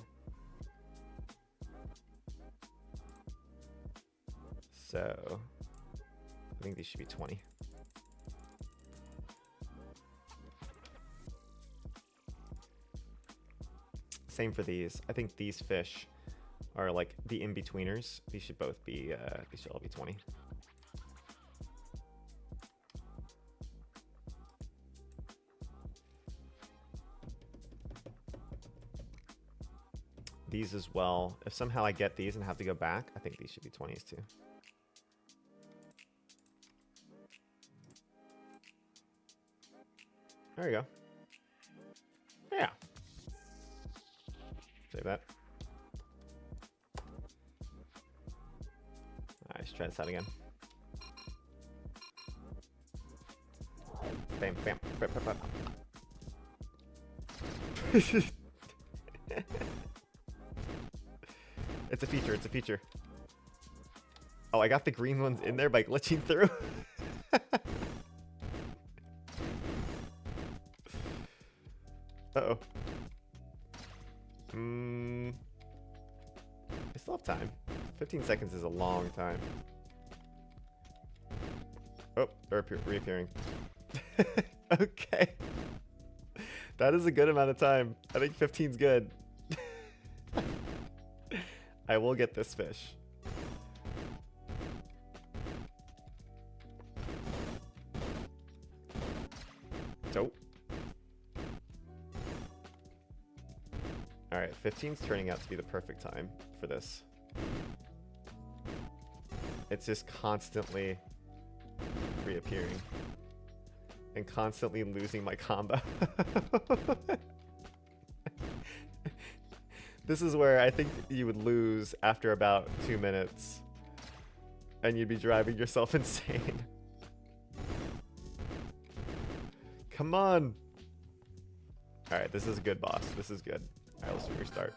So, I think these should be 20. Same for these. I think these fish are like the in-betweeners. These should both be, these should all be 20. These as well. If somehow I get these and have to go back, I think these should be 20s too. There you go. Yeah. Save that. Alright, let's try this out again. Bam, bam, bam, bam, bam. It's a feature, it's a feature. Oh, I got the green ones in there by glitching through. Uh-oh. I still have time. 15 seconds is a long time. Oh, they're reappearing. Okay. That is a good amount of time. I think 15's good. I will get this fish. Nope. Alright, 15's turning out to be the perfect time for this. It's just constantly reappearing. And constantly losing my combo. This is where I think you would lose after about 2 minutes. And you'd be driving yourself insane. Come on! Alright, this is good, boss. This is good. Alright, let's restart.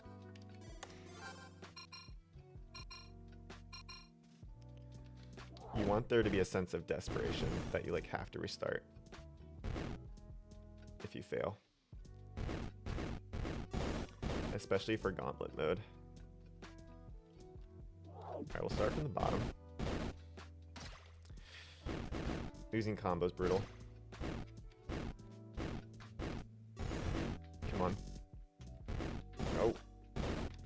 You want there to be a sense of desperation that you like have to restart. If you fail. Especially for gauntlet mode. Alright, we'll start from the bottom. Losing combo's brutal. Come on. Oh.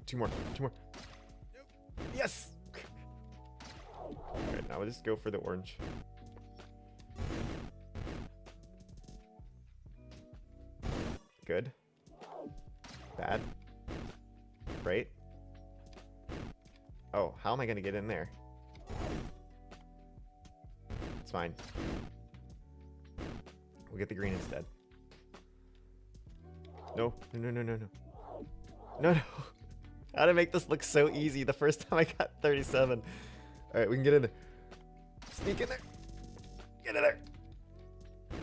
Two more. Yes! Alright, now we'll just go for the orange. Good. Bad. Great. Oh, how am I going to get in there? It's fine. We'll get the green instead. No. No. How to make this look so easy the first time I got 37. Alright, we can get in there. Sneak in there. Get in there.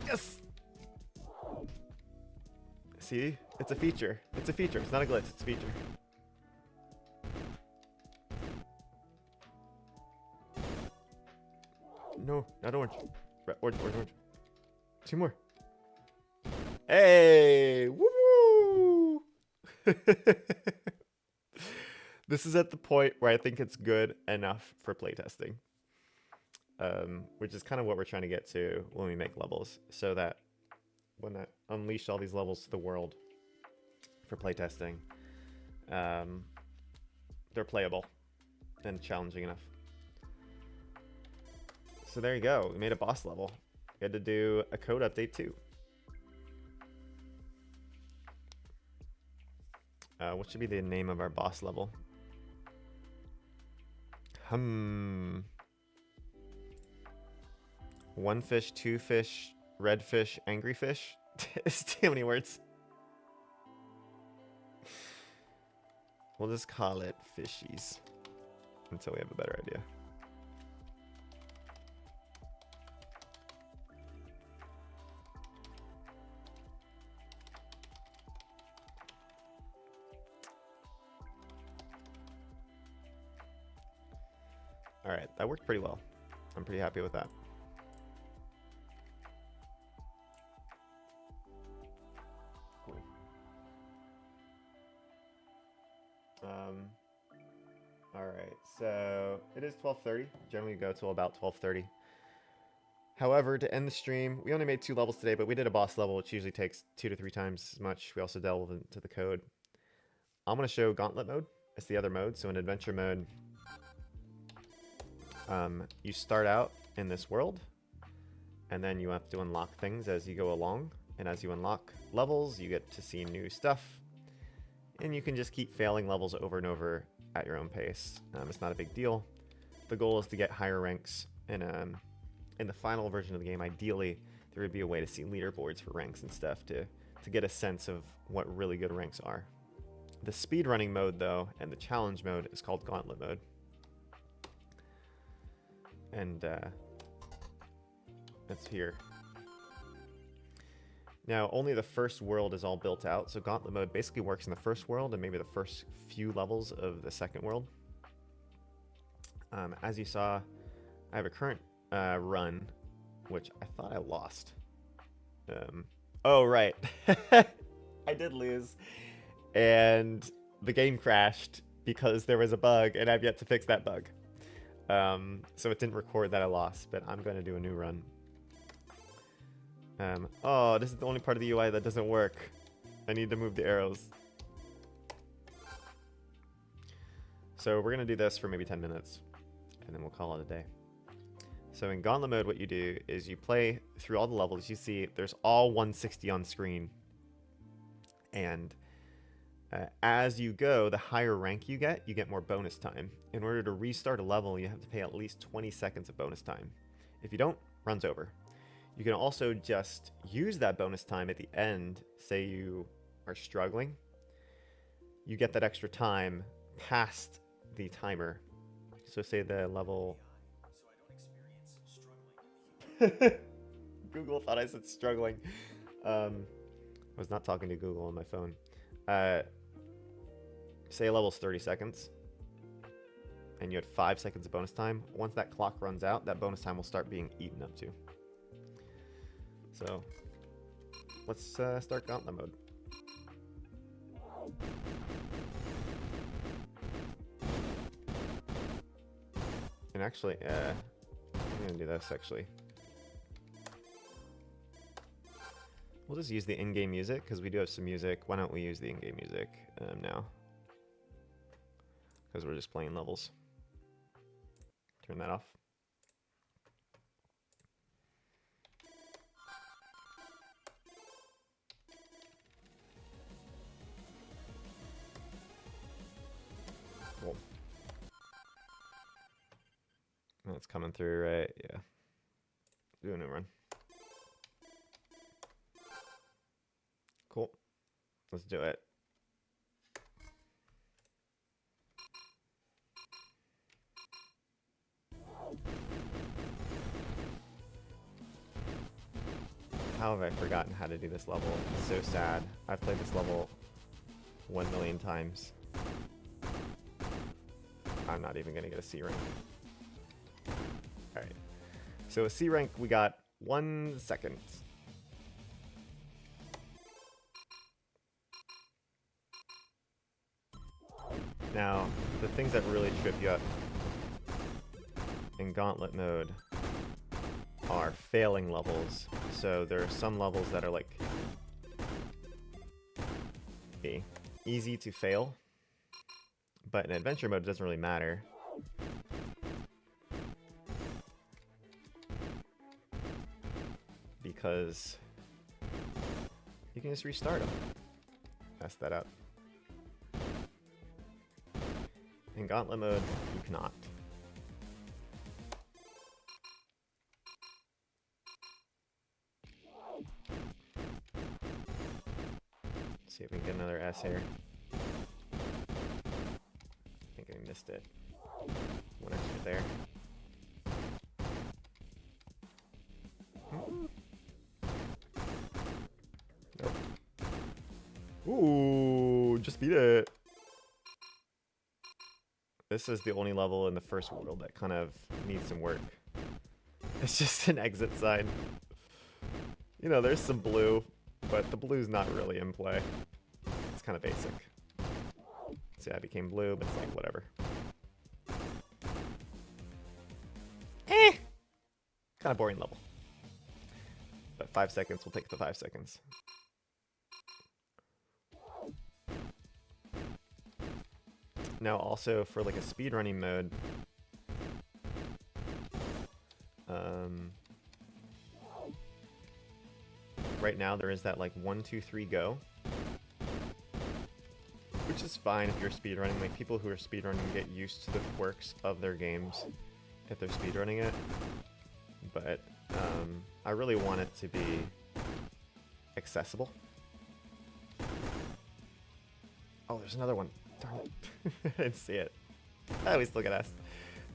Yes! See? It's a feature. It's a feature. It's not a glitch. It's a feature. No, not orange. Orange. 2 more. Hey! Woo! This is at the point where I think it's good enough for playtesting. Which is kind of what we're trying to get to when we make levels. So that when I unleash all these levels to the world for playtesting, they're playable and challenging enough. So there you go. We made a boss level. We had to do a code update too. What should be the name of our boss level? One fish, two fish, red fish, angry fish. It's too many words. We'll just call it fishies until we have a better idea. All right, that worked pretty well. I'm pretty happy with that. Cool. All right, so it is 12:30. Generally we go till about 12:30. However, to end the stream, we only made 2 levels today, but we did a boss level, which usually takes 2 to 3 times as much. We also delved into the code. I'm going to show Gauntlet mode. It's the other mode. So in Adventure mode, you start out in this world, and then you have to unlock things as you go along. And as you unlock levels, you get to see new stuff. And you can just keep failing levels over and over at your own pace. It's not a big deal. The goal is to get higher ranks. And in the final version of the game, ideally, there would be a way to see leaderboards for ranks and stuff to get a sense of what really good ranks are. The speedrunning mode, though, and the challenge mode is called Gauntlet mode. And it's here. Now, only the first world is all built out, so Gauntlet mode basically works in the first world and maybe the first few levels of the second world. As you saw, I have a current run, which I thought I lost. Oh, right. I did lose, and the game crashed because there was a bug, and I've yet to fix that bug. So it didn't record that I lost, but I'm going to do a new run. Oh, this is the only part of the UI that doesn't work. I need to move the arrows. So we're going to do this for maybe 10 minutes, and then we'll call it a day. So in Gauntlet mode, what you do is you play through all the levels. You see there's all 160 on screen. And as you go, the higher rank you get more bonus time. In order to restart a level, you have to pay at least 20 seconds of bonus time. If you don't, runs over. You can also just use that bonus time at the end. Say you are struggling. You get that extra time past the timer. So say the level... Google thought I said struggling. I was not talking to Google on my phone. Say level's 30 seconds. And you had 5 seconds of bonus time. Once that clock runs out, that bonus time will start being eaten up to. So, let's start Gauntlet mode. And actually, I'm going to do this actually. We'll just use the in-game music, because we do have some music. Why don't we use the in-game music now? Because we're just playing levels. Turn that off. Cool. That's coming through, right? Yeah. Do a new run. Cool. Let's do it. How have I forgotten how to do this level? It's so sad. I've played this level 1 million times. I'm not even gonna get a C rank. Alright. So a C rank, we got 1 second. Now, the things that really trip you up in Gauntlet mode are failing levels. So there are some levels that are like easy to fail, but in adventure mode it doesn't really matter. Because you can just restart them. Mess that up. In gauntlet mode, you cannot. See if we can get another S here. I think I missed it. One extra there. Nope. Ooh, just beat it. This is the only level in the first world that kind of needs some work. It's just an exit sign. You know, there's some blue, but the blue's not really in play. It's kind of basic. See, I became blue, but it's like, whatever. Kind of boring level. But 5 seconds, we'll take the 5 seconds. Now also for like a speedrunning mode, right now there is that like 1, 2, 3 go, which is fine if you're speedrunning. Like people who are speedrunning get used to the quirks of their games if they're speedrunning it. But I really want it to be accessible. Oh, there's another one. Darn it. I didn't see it. I always look at S.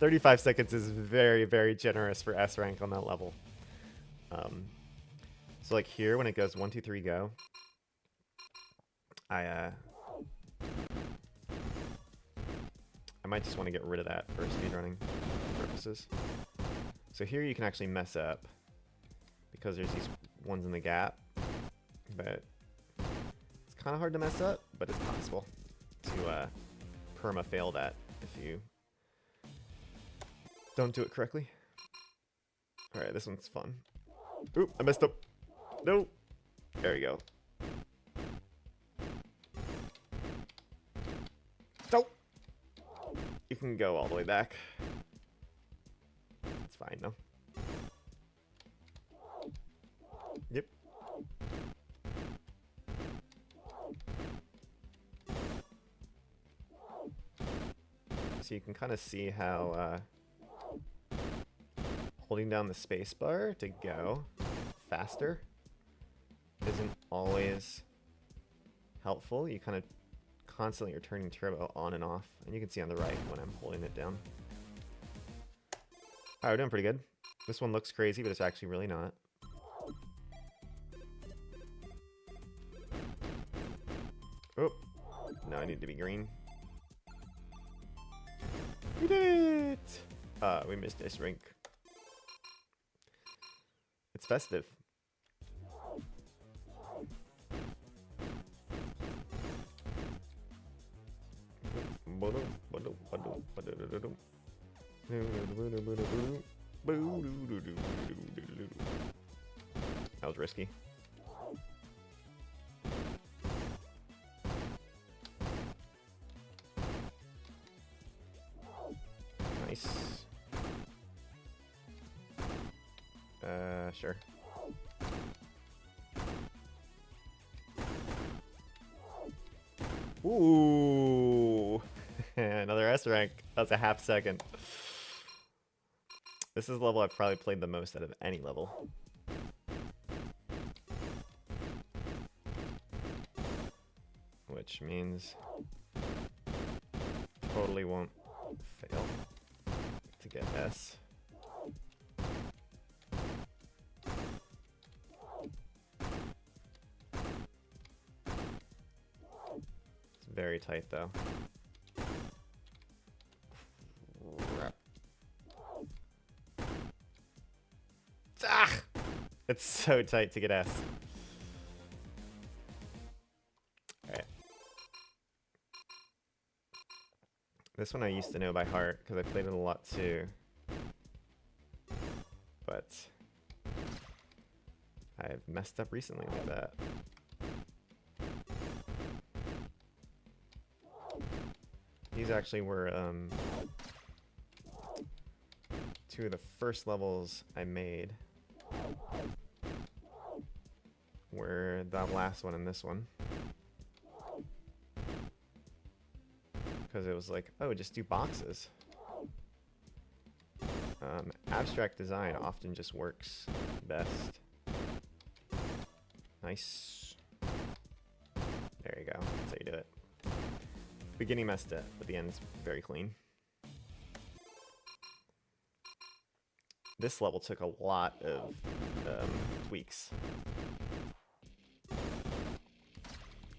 35 seconds is very, very generous for S rank on that level. So like here, when it goes 1, 2, 3, go, I might just want to get rid of that for speedrunning purposes. So here you can actually mess up because there's these ones in the gap, but it's kind of hard to mess up, but it's possible to perma fail that if you don't do it correctly. Alright, this one's fun. Oop, I messed up. No. There we go. Nope. You can go all the way back. It's fine though. Yep. So you can kind of see how holding down the space bar to go faster isn't always helpful. You kind of constantly are turning turbo on and off, and you can see on the right when I'm holding it down. Alright, we're doing pretty good. This one looks crazy, but it's actually really not. Oh, no, I need to be green. We did it! We missed this rink. It's festive. That was risky. Nice. Sure. Ooh. Another S rank. That's a half second. This is the level I've probably played the most out of any level. Which means totally won't fail to get S. It's very tight though. Ah! It's so tight to get S. Alright. This one I used to know by heart because I played it a lot too. But I've messed up recently like that. These actually were two of the first levels I made. Were the last one and this one. Because it was like, oh, just do boxes. Abstract design often just works best. Nice. There you go. That's how you do it. Beginning messed it, but the end's very clean. This level took a lot of tweaks.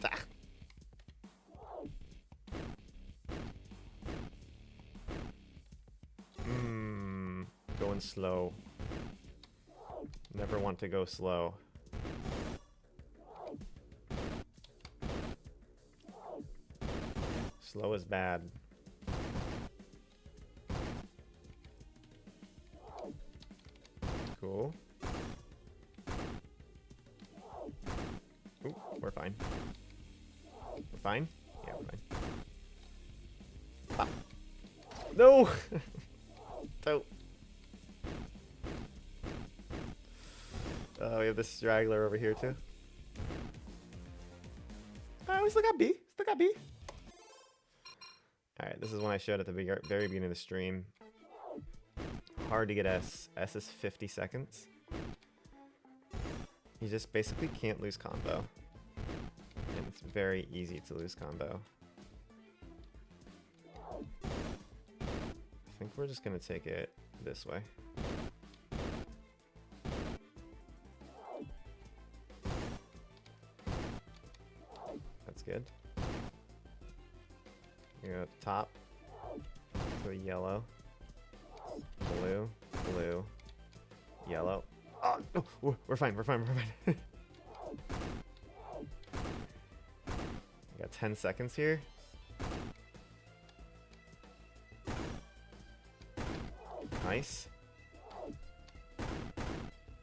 Ah. Going slow. Never want to go slow. Slow is bad. Cool. Ooh, we're fine. We're fine? Yeah, we're fine. Ah. No! Don't. We have this straggler over here too. Oh, we still got B. Still got B. Alright, this is one I showed at the very beginning of the stream. Hard to get S. S is 50 seconds. You just basically can't lose combo. And it's very easy to lose combo. I think we're just going to take it this way. That's good. You go at the top to a yellow, blue, blue, yellow. Oh, no, we're fine, we're fine, we're fine. I got 10 seconds here. Nice.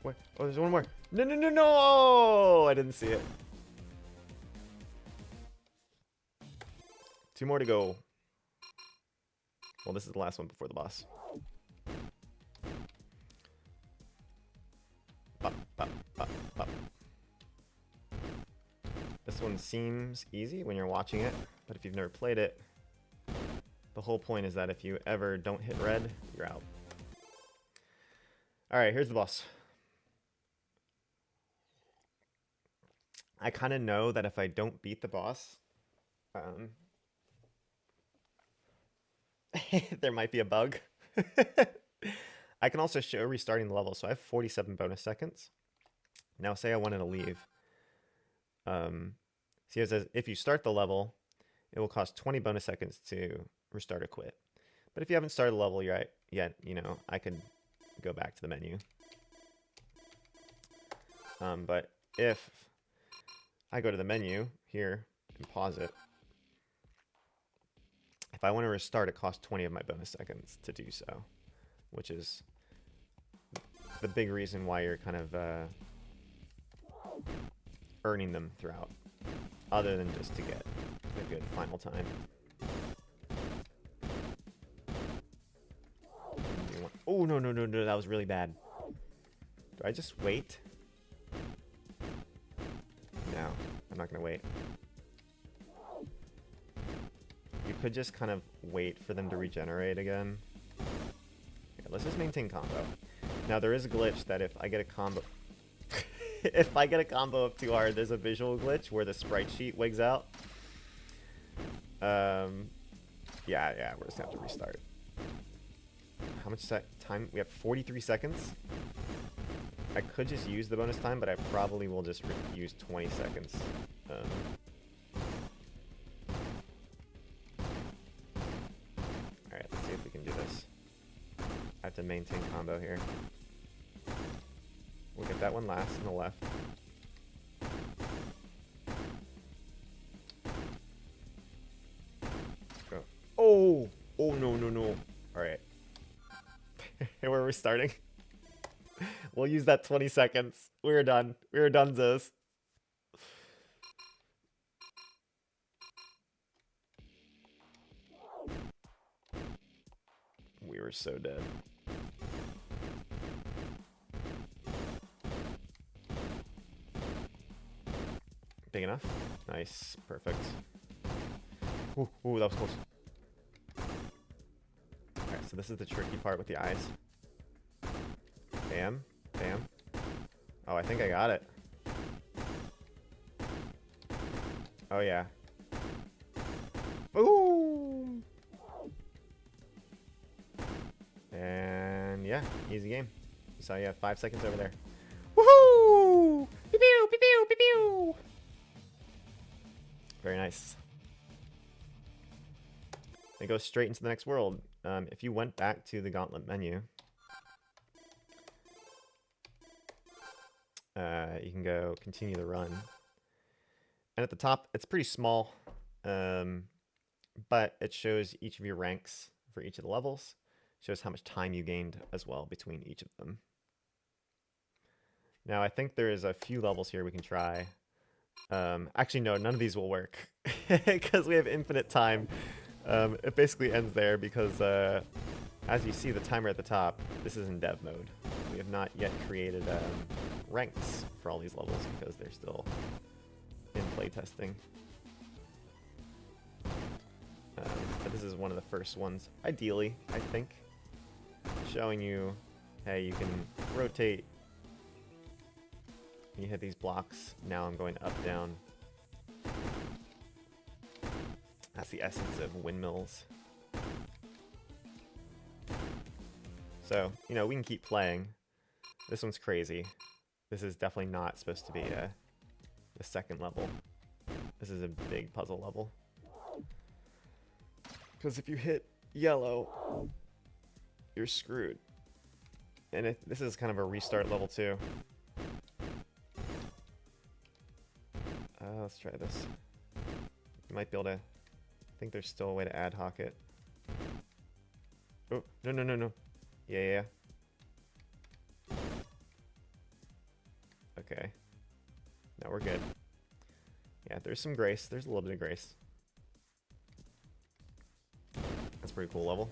Wait, oh, there's one more. No, no, no, no! I didn't see it. 2 more to go. Well, this is the last one before the boss. Bop, bop, bop, bop. This one seems easy when you're watching it, but if you've never played it, the whole point is that if you ever don't hit red, you're out. Alright, here's the boss. I kind of know that if I don't beat the boss, there might be a bug. I can also show restarting the level, so I have 47 bonus seconds. Now say I wanted to leave. See, it says if you start the level, it will cost 20 bonus seconds to restart or quit. But if you haven't started the level yet, you know, I could go back to the menu. But if I go to the menu here and pause it, if I want to restart, it costs 20 of my bonus seconds to do so, which is the big reason why you're kind of earning them throughout, other than just to get a good final time. Oh, no, no, no, no, that was really bad. Do I just wait? No, I'm not going to wait. You could just kind of wait for them to regenerate again. Okay, let's just maintain combo. Now, there is a glitch that if I get a combo... if I get a combo up too hard, there's a visual glitch where the sprite sheet wigs out. Yeah, we're just going to have to restart. How much time? We have 43 seconds. I could just use the bonus time, but I probably will just use 20 seconds. Alright, let's see if we can do this. I have to maintain combo here. We'll get that one last on the left. Go. Oh! Oh, no, no, no. Alright. Where are we starting? We'll use that 20 seconds. We're done. We're donezos. We were so dead. Big enough? Nice. Perfect. Ooh, that was close. Alright, so this is the tricky part with the eyes. Bam. Bam. Oh, I think I got it. Oh, yeah. Boom! And yeah, easy game. You saw you have 5 seconds over there. Woohoo! Pew pew pew pew pew pew! Very nice. It goes straight into the next world. If you went back to the gauntlet menu, you can go continue the run. And at the top, it's pretty small, but it shows each of your ranks for each of the levels. Shows how much time you gained as well between each of them. Now, I think there is a few levels here we can try. Actually, no, none of these will work because we have infinite time. It basically ends there because, as you see the timer at the top, this is in dev mode. We have not yet created ranks for all these levels because they're still in playtesting. But this is one of the first ones, ideally, I think, showing you, hey, you can rotate. You hit these blocks. Now I'm going up, down. That's the essence of windmills. So, you know, we can keep playing. This one's crazy. This is definitely not supposed to be the second level. This is a big puzzle level. Because if you hit yellow, you're screwed. And this is kind of a restart level too. Let's try this. You might be able to... I think there's still a way to ad hoc it. Oh, no, no, no, no. Yeah. Okay. Now we're good. Yeah, there's some grace. There's a little bit of grace. That's a pretty cool level.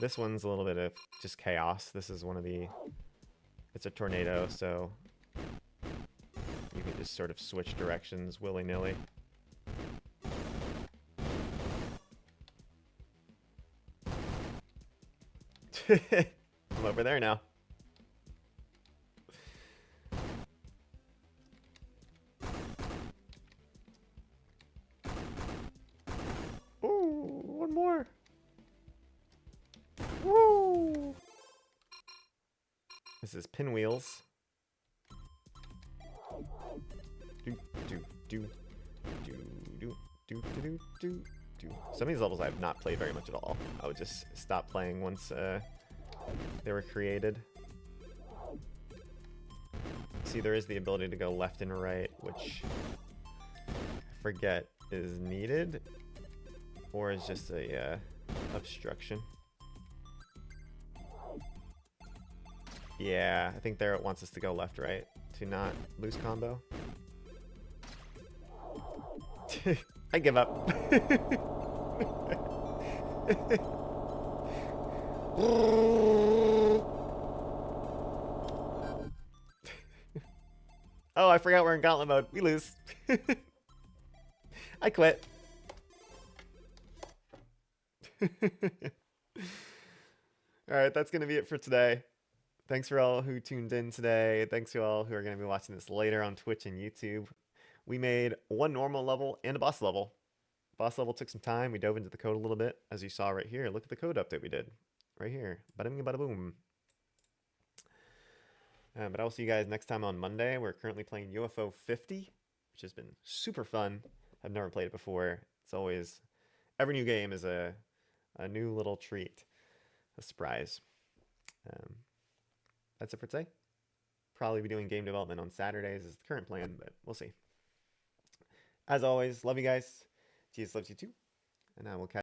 This one's a little bit of just chaos. This is one of the... It's a tornado, so... You can just sort of switch directions willy-nilly. I'm over there now. Ooh, one more. Woo! This is pinwheels. Some of these levels I have not played very much at all. I would just stop playing once they were created. See, there is the ability to go left and right, which I forget is needed, or is just a obstruction. Yeah, I think there it wants us to go left, right, to not lose combo. I give up. Oh, I forgot we're in gauntlet mode. We lose. I quit. Alright, that's going to be it for today. Thanks for all who tuned in today. Thanks to all who are going to be watching this later on Twitch and YouTube. We made one normal level and a boss level. Boss level took some time. We dove into the code a little bit, as you saw right here. Look at the code update we did. Right here. Bada bing, bada boom. But I'll see you guys next time on Monday. We're currently playing UFO 50, which has been super fun. I've never played it before. It's always... Every new game is a new little treat. A surprise. That's it for today. Probably be doing game development on Saturdays is the current plan, but we'll see. As always, love you guys. Jesus loves you too. And I will catch